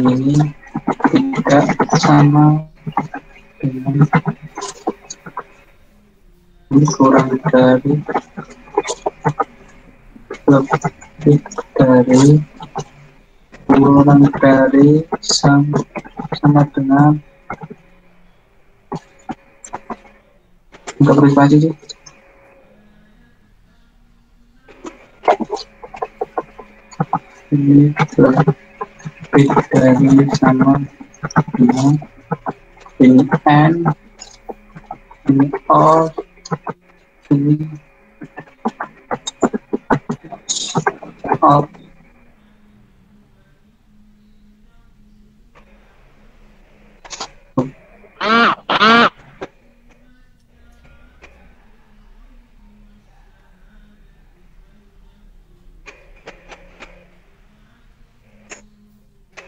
ini tidak sama dengan, ini kurang dari, lebih dari, kurang dari, sama dengan. Enggak privasi sih. Ini lebih dari, sama dengan, ini and, ini or, ini or.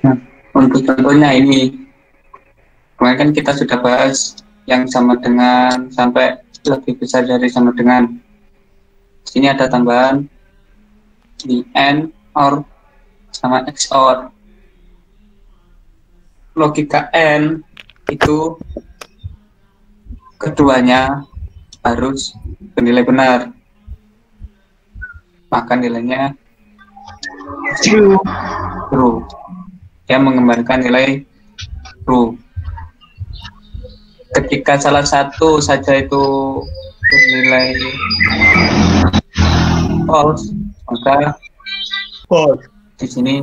Nah, untuk contohnya ini, kemarin kan kita sudah bahas yang sama dengan sampai lebih besar dari sama dengan. Sini ada tambahan di and, or, sama XOR. Logika and itu keduanya harus bernilai benar, maka nilainya true. Dia mengembalikan nilai true. Ketika salah satu saja itu bernilai false, maka false di sini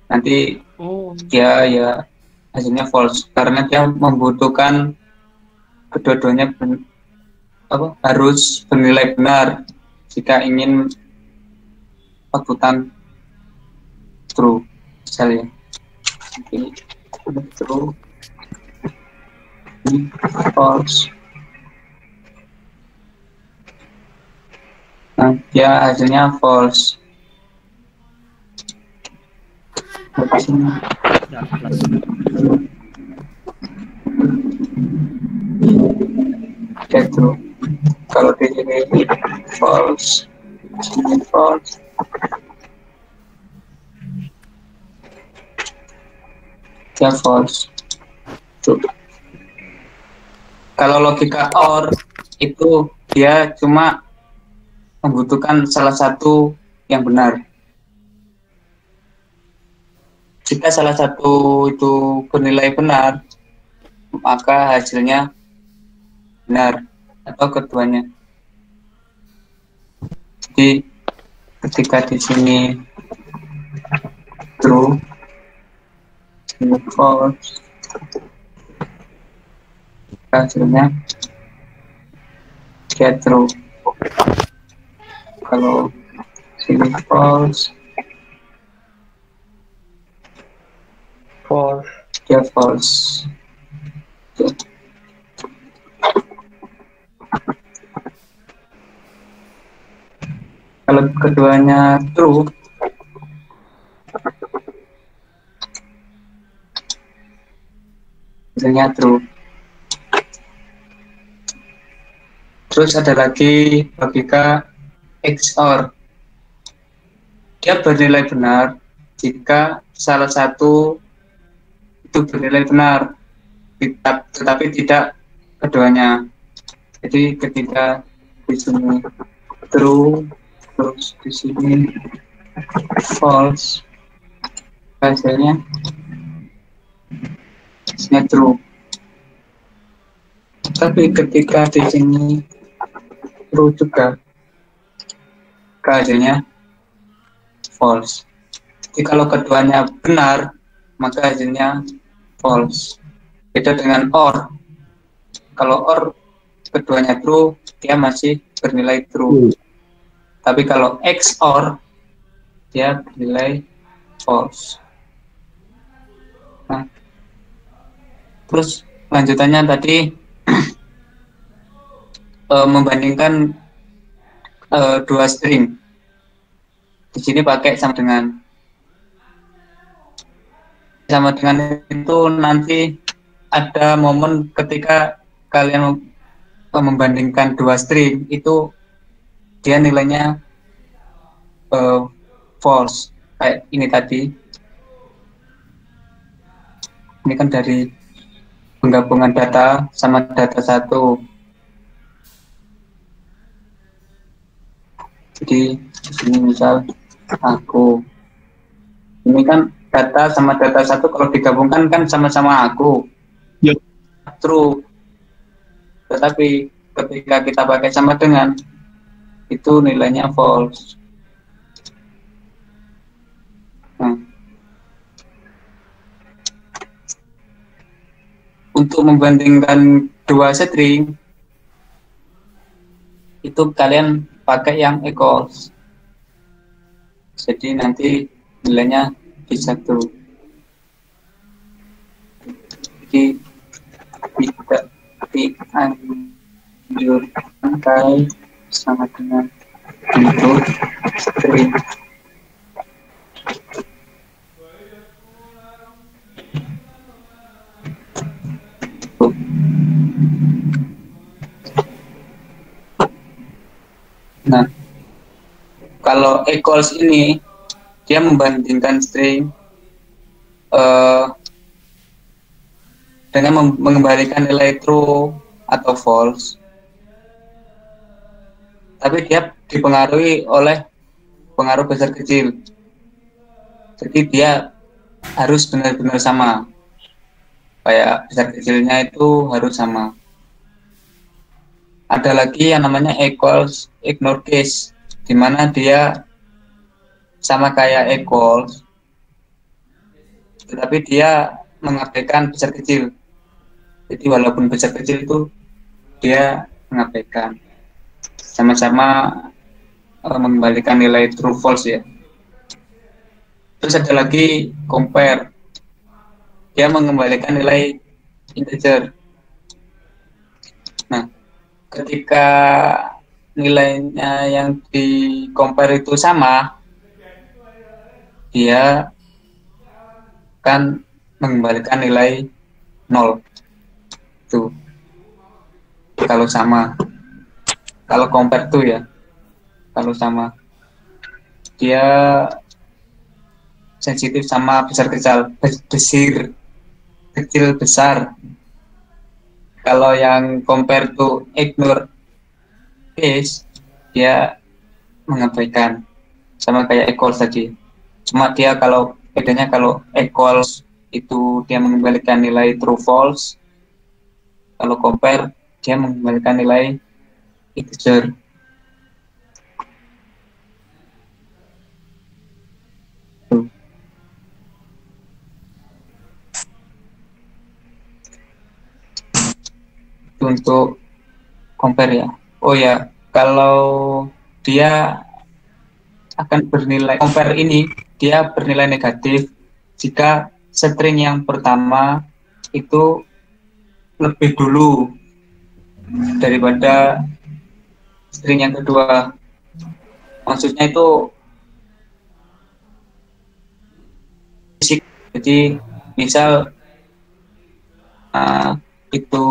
nanti dia ya hasilnya false, karena dia membutuhkan kedua-duanya harus bernilai benar jika ingin outputan true. Misalnya ini true, ini false, nah dia hasilnya false. Dia true. Kalau di sini false, ini false. Dia false. True. Kalau logika OR itu dia cuma membutuhkan salah satu yang benar. Jika salah satu itu bernilai benar, maka hasilnya benar atau keduanya. Jadi ketika di sini true, ini false, hasilnya dia true. Kalau sini false, dia false. Kalau keduanya true, hasilnya true. Terus ada lagi logika XOR. Dia bernilai benar jika salah satu itu bernilai benar, tetapi tidak keduanya. Jadi ketika di sini true, terus di sini false, hasilnya hasilnya true. Tapi ketika di sini true juga, hasilnya false. Jadi kalau keduanya benar, maka hasilnya false. Beda dengan OR. Kalau OR keduanya true, dia masih bernilai true. Tapi kalau XOR, dia bernilai false. Nah, terus lanjutannya tadi membandingkan dua string. Di sini pakai sama dengan itu nanti ada momen ketika kalian membandingkan dua string itu dia nilainya false kayak ini tadi. Ini kan dari penggabungan data sama data satu. Jadi di sini misal aku, ini kan data sama data satu kalau digabungkan kan sama-sama aku. Ya. True. Tetapi ketika kita pakai sama dengan, itu nilainya false. Nah. Untuk membandingkan dua string, itu kalian pakai yang equals. Jadi nanti nilainya bisa true. Jadi tidak dianjurkan kali sama dengan bentuk string. Nah, kalau equals ini dia membandingkan string dengan mengembalikan nilai true atau false, tapi dia dipengaruhi oleh pengaruh besar kecil. Jadi dia harus benar-benar sama, kayak besar kecilnya itu harus sama. Ada lagi yang namanya equals ignore case, di mana dia sama kayak equals, tetapi dia mengabaikan besar kecil. Jadi walaupun besar kecil itu dia mengabaikan. Sama-sama mengembalikan nilai true false ya. Terus ada lagi compare, dia mengembalikan nilai integer. Nah, ketika nilainya yang di compare itu sama, dia akan mengembalikan nilai 0. Tuh, kalau sama. Kalau compare tuh ya, kalau sama, dia sensitif sama besar kecil besar. Kalau yang compare to ignore case, dia mengabaikan, sama kayak equals tadi. Cuma dia kalau bedanya kalau equals itu dia mengembalikan nilai true false, kalau compare dia mengembalikan nilai integer. Untuk compare ya. Oh ya, kalau dia akan bernilai, compare ini dia bernilai negatif jika string yang pertama itu lebih dulu daripada string yang kedua. Maksudnya itu fisik. Jadi misal itu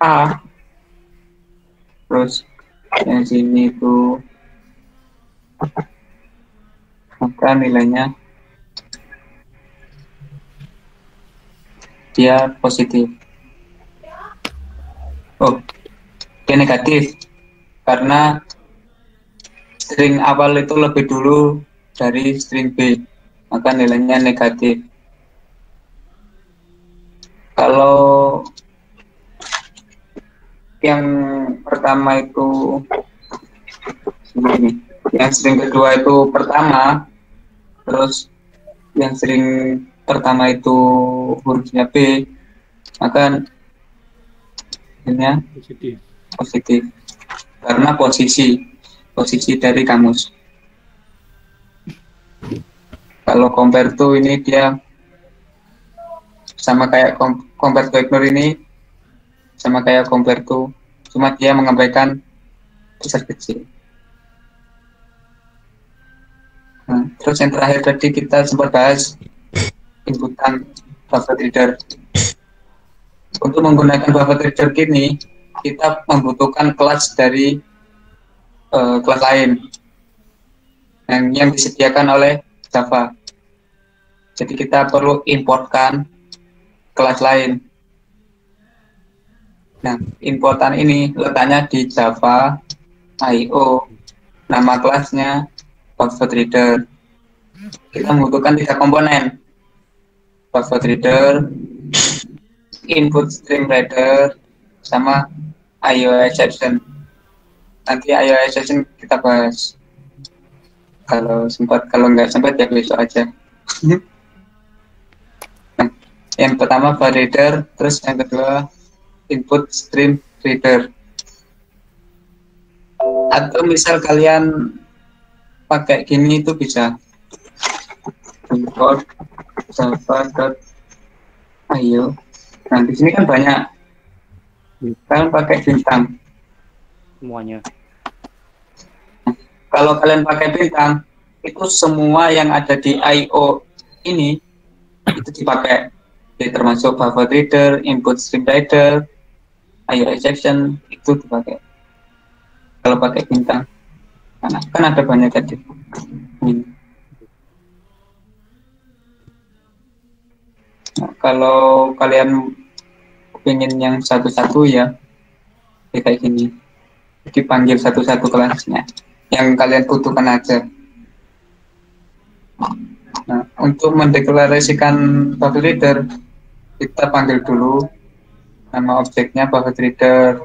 A, terus yang sini itu, maka nilainya dia positif. Oh, dia negatif karena string awal itu lebih dulu dari string B, maka nilainya negatif. Kalau yang pertama itu ini, yang string kedua itu pertama, terus yang string pertama itu hurufnya B, maka ini positif karena posisi dari kamus. Kalau compare to ini dia sama kayak compare to ignore ini, sama kayak compare to, cuma dia mengabaikan besar kecil. Nah, terus yang terakhir tadi kita sempat bahas inputan buffer reader. Untuk menggunakan buffer reader ini kita membutuhkan kelas dari kelas lain yang disediakan oleh Java. Jadi kita perlu importkan kelas lain. Nah, importan ini letaknya di Java IO, nama kelasnya buffer reader. Kita membutuhkan 3 komponen: buffer reader, input stream reader, sama IO exception. Nanti IO exception kita bahas kalau sempat, kalau nggak sempat ya besok aja. Nah, yang pertama buffer reader, terus yang kedua input stream reader. Atau misal kalian pakai gini itu bisa import java.io. Nah, di sini kan banyak. Kalian pakai bintang semuanya. Kalau kalian pakai bintang, itu semua yang ada di IO ini itu dipakai. Jadi termasuk buffer reader, input stream reader, IO exception itu dipakai. Kalau pakai bintang, kan ada banyak tadi. Nah, kalau kalian ingin yang satu-satu ya kayak gini, dipanggil satu-satu kelasnya yang kalian butuhkan aja. Nah, untuk mendeklarasikan buffer reader, kita panggil dulu nama objeknya buffer reader,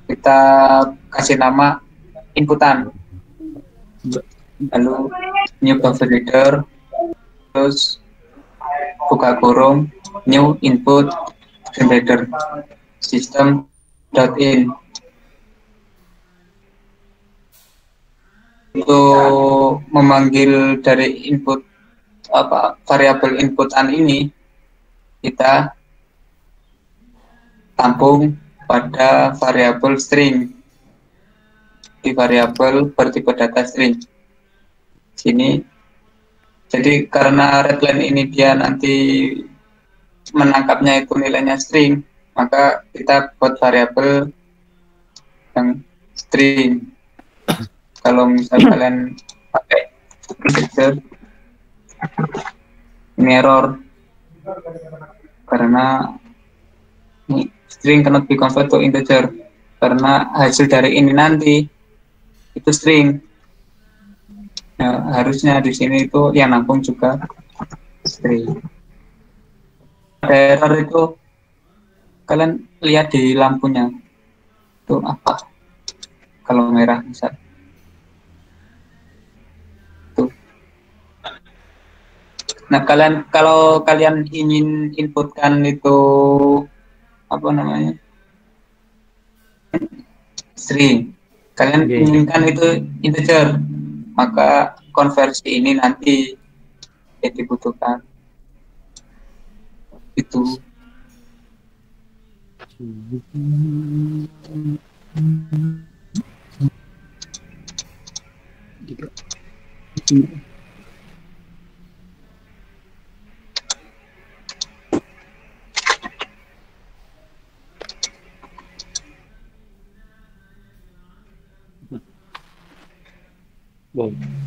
kita kasih nama inputan, lalu new buffer reader, terus buka kurung new input reader system.in. Untuk memanggil dari input variabel inputan ini, kita tampung pada variabel string di variabel bertipe data string sini. Jadi karena readline ini dia nanti menangkapnya itu nilainya string, maka kita buat variabel yang string. Kalau misalnya kalian pakai integer, ini error karena ini string cannot be convert to integer, karena hasil dari ini nanti itu string. Nah, harusnya di sini itu yang nampung juga string. Error itu kalian lihat di lampunya itu apa, kalau merah misal tuh. Nah, kalau kalian ingin inputkan itu apa namanya string, kalian inginkan itu integer, maka konversi ini nanti yang dibutuhkan itu.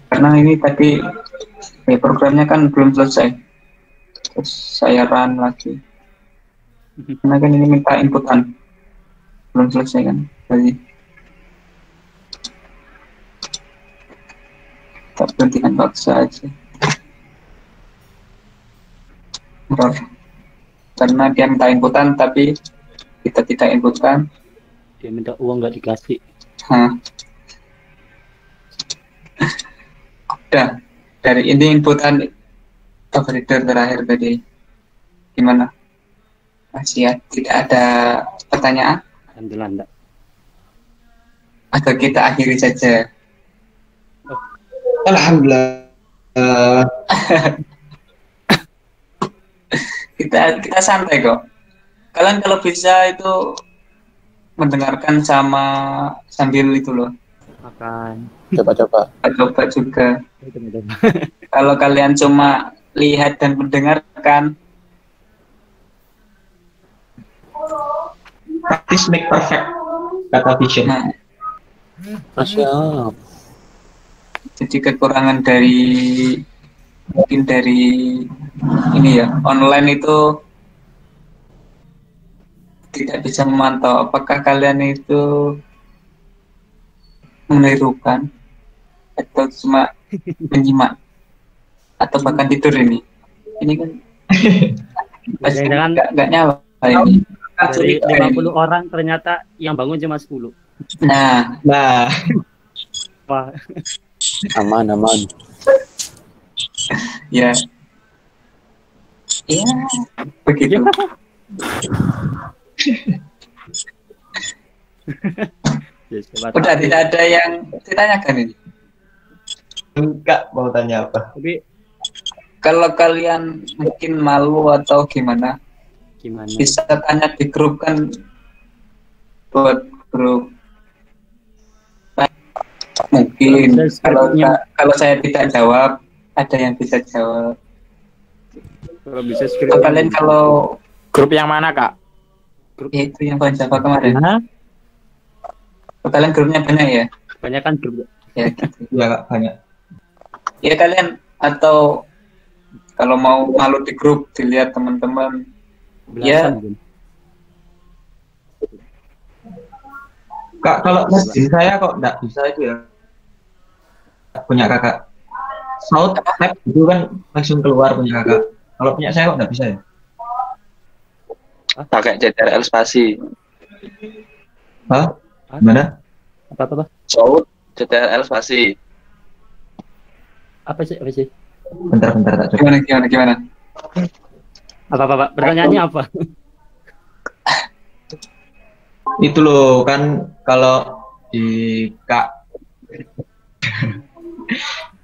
Karena ini tadi programnya kan belum selesai, terus saya run lagi karena kan ini minta inputan belum selesai kan, jadi kita berhentikan paksa aja. Error. karena dia minta inputan tapi kita tidak inputkan. Dia minta uang nggak dikasih. Udah, dari ini inputan overreader terakhir tadi gimana? Masih ya, tidak ada pertanyaan? Alhamdulillah enggak. Atau kita akhiri saja? Alhamdulillah. kita santai kok. Kalian kalau bisa itu mendengarkan sambil itu loh. Makan. Coba. Coba juga. Kalau kalian cuma lihat dan mendengarkan, Practice make perfect, kata Vision. nah, Siap. jadi kekurangan mungkin dari ini ya, online itu tidak bisa memantau apakah kalian itu menirukan atau cuma menyimak atau bahkan tidur ini kan pasti Jangan nggak nyala ini. dari 50 orang ternyata yang bangun cuma 10. Nah, Wah, Aman. ya begitu. ya, siapa Udah tahu. tidak ada yang ditanyakan ini. Enggak mau tanya apa. Tapi Kalau kalian mungkin malu atau gimana, gimana? bisa tanya di grup kan, buat grup. Mungkin kalau saya tidak jawab, ada yang bisa jawab. Kalau bisa Atau kalian kalau Grup yang mana, Kak? grup itu yang kawan Java kemarin, Hah? kalian grupnya banyak ya? Banyak kan grup. Ya gitu. Iya Kak, banyak. Ya kalian atau kalau mau malu di grup dilihat teman-teman, ya. Belasan, Bun. Kak, kalau masjid saya kok enggak bisa itu ya. Punya kakak. Saut tab itu kan langsung keluar punya kakak. Kalau punya saya kok enggak bisa ya. Pakai CTRL spasi. Hah? Gimana? Apa? Saut CTRL spasi. Apa sih? Bentar tak coba. Gimana? Apa, Pak? Pertanyaannya apa? Itu loh kan kalau di Kak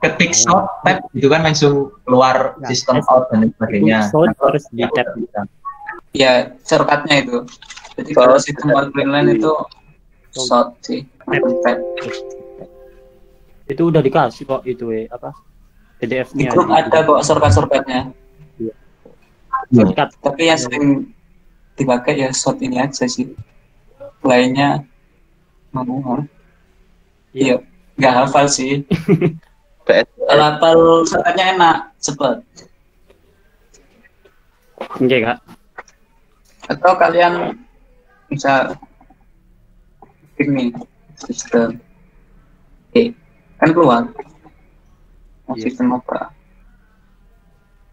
ketik short tab itu kan langsung keluar sistem out dan sebagainya. Sound harus di tab bisa. Ya, shortcutnya itu. Jadi kalau sistem outline itu short sih. Tab. Itu udah dikasih kok itu apa? Di PDF-nya. grup ada kok shortcut-shortcutnya. Shortcut. Tapi yang sering dipakai ya short ini aja sih. Lainnya manual. Iya, nggak hafal sih. Kalau hafal shortcutnya enak, cepet. Oke, Kak. Atau kalian bisa ini sistem kan keluar sistem apa?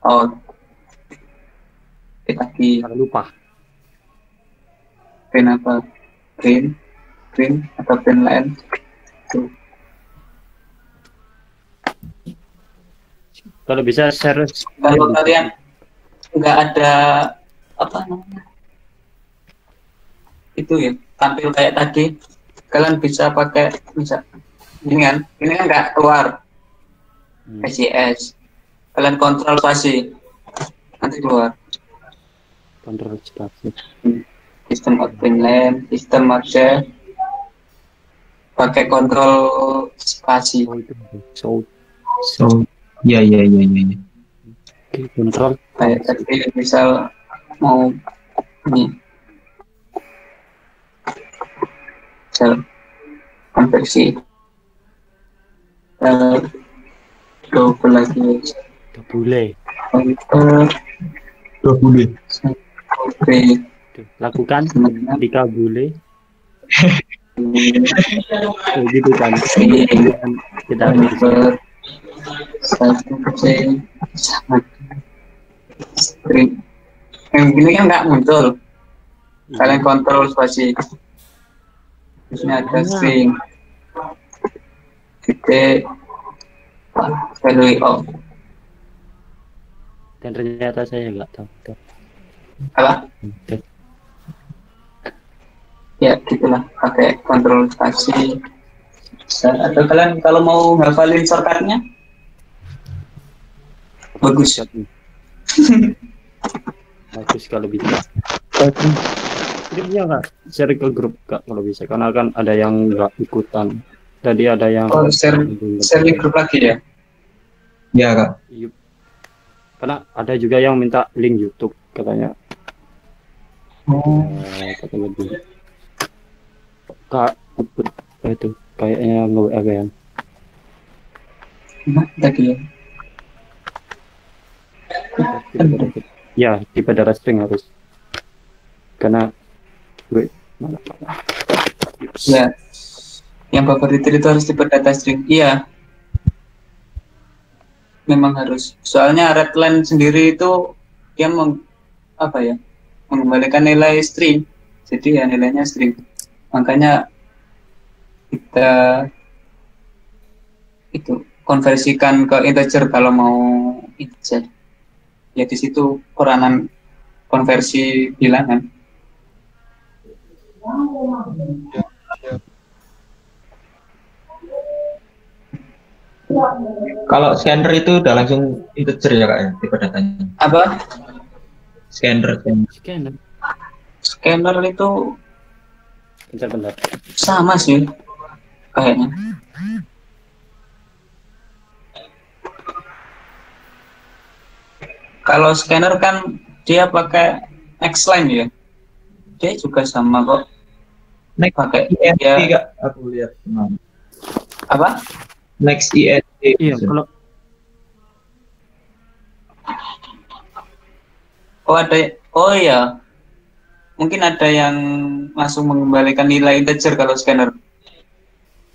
Oh, lagi lupa. Print apa? Print atau print lain? Tuh. Kalau bisa share. Kalau kalian nggak ada apa namanya? Itu ya, tampil kayak tadi, kalian bisa pakai ini kan nggak keluar SJS, kalian kontrol spasi nanti keluar. Kontrol spasi. Sistem outline, sistem ada pakai kontrol spasi. So, iya. Oke, kontrol. Kayak tadi misal mau ini konversi double lagi boleh lakukan dikabule gitu kan kita satu persen sama screen Yang begini kan nggak muncul. Kalian kontrol spasi. Terusnya ada string. Titik value of. Dan ternyata saya nggak tahu. Apa? Ya gitulah, pakai kontrol spasi. Atau kalian kalau mau hafalin shortcutnya bagus. Bagus kalau bisa. Grupnya nggak share ke grup kak kalau bisa, karena kan ada yang nggak ikutan. Tadi ada yang share link grup lagi ya? Iya kak. Karena ada juga yang minta link YouTube katanya. Katanya dulu. Kak itu kayaknya nge-WA kan. Tadi ya. Ya, tipe darah string harus. Karena gue mana. Ya. Yang favoritir itu harus tipe data string. Iya. Memang harus. Soalnya Redline sendiri itu dia mengembalikan nilai string. Jadi ya nilainya string. Makanya kita itu konversikan ke integer kalau mau integer. Ya di situ peranan konversi bilangan. Kalau scanner itu udah langsung integer ya kak ya, tipe datanya. Apa? Scanner. Scanner itu Bentar. sama sih kayaknya. Kalau scanner kan dia pakai Xline ya. Dia juga sama kok. Next pakai ISD ya. kak, aku lihat. Apa? Next ISD. Iya, kalau Oh iya. Mungkin ada yang langsung mengembalikan nilai integer kalau scanner.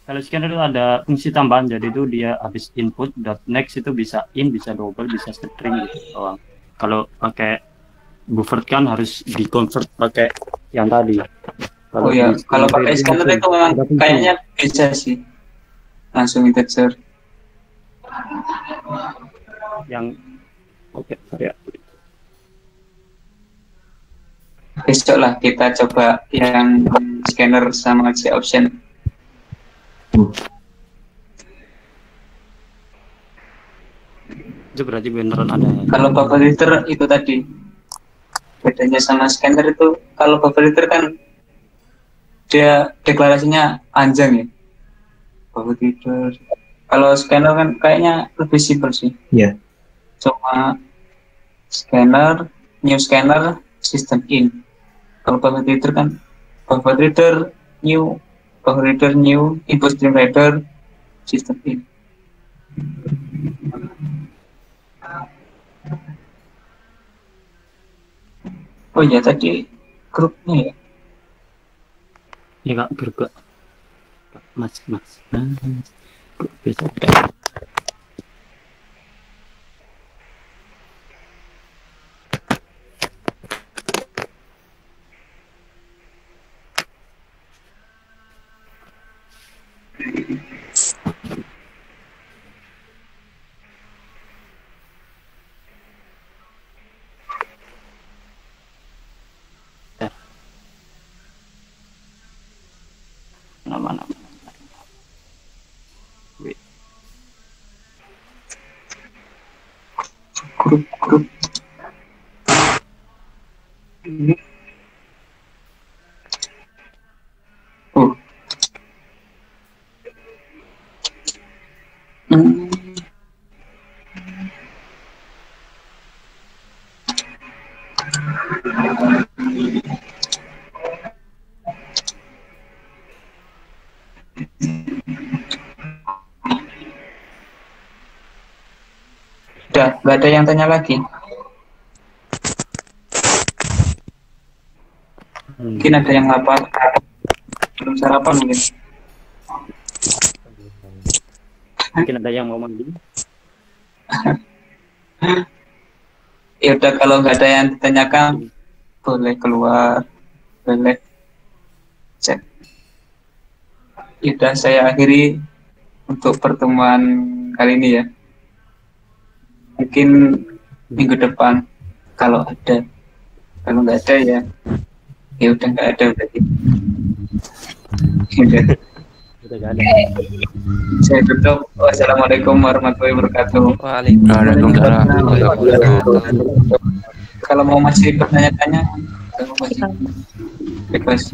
Kalau scanner itu ada fungsi tambahan, jadi itu dia habis input .next itu bisa in, bisa double, bisa string gitu doang. Kalau pakai buffer kan harus di convert pakai yang tadi. Oh iya, kalau pakai scanner itu memang kayaknya bisa sih langsung integer. Yang oke, ya. Besok lah kita coba yang scanner sama C option. Itu berarti beneran ada. Kalau favoritir itu tadi bedanya sama scanner itu, kalau favoritir kan dia deklarasinya panjang ya. Favoritir. Kalau scanner kan kayaknya lebih simpel sih. Iya. Cuma scanner, new scanner, system in. Kalau favoritir kan favoritir new, input stream reader, system in. Oh iya tadi grupnya ya. Ya kak, grup kak. Mas. Grup bisa. Nama. Grup. Oh. Udah, nggak ada yang tanya lagi. Mungkin ada yang lapar, belum sarapan mungkin. Mungkin ada yang mau mandi. Ya udah, kalau nggak ada yang ditanyakan boleh keluar, boleh cek. Ya udah, saya akhiri untuk pertemuan kali ini ya. Mungkin minggu depan kalau ada. Kalau nggak ada ya udah, nggak ada berarti. Udah gak ada. Saya tutup. Wassalamualaikum warahmatullahi wabarakatuh. Waalaikumsalam. Kalau mau masih bertanya-tanya, kalau masih request.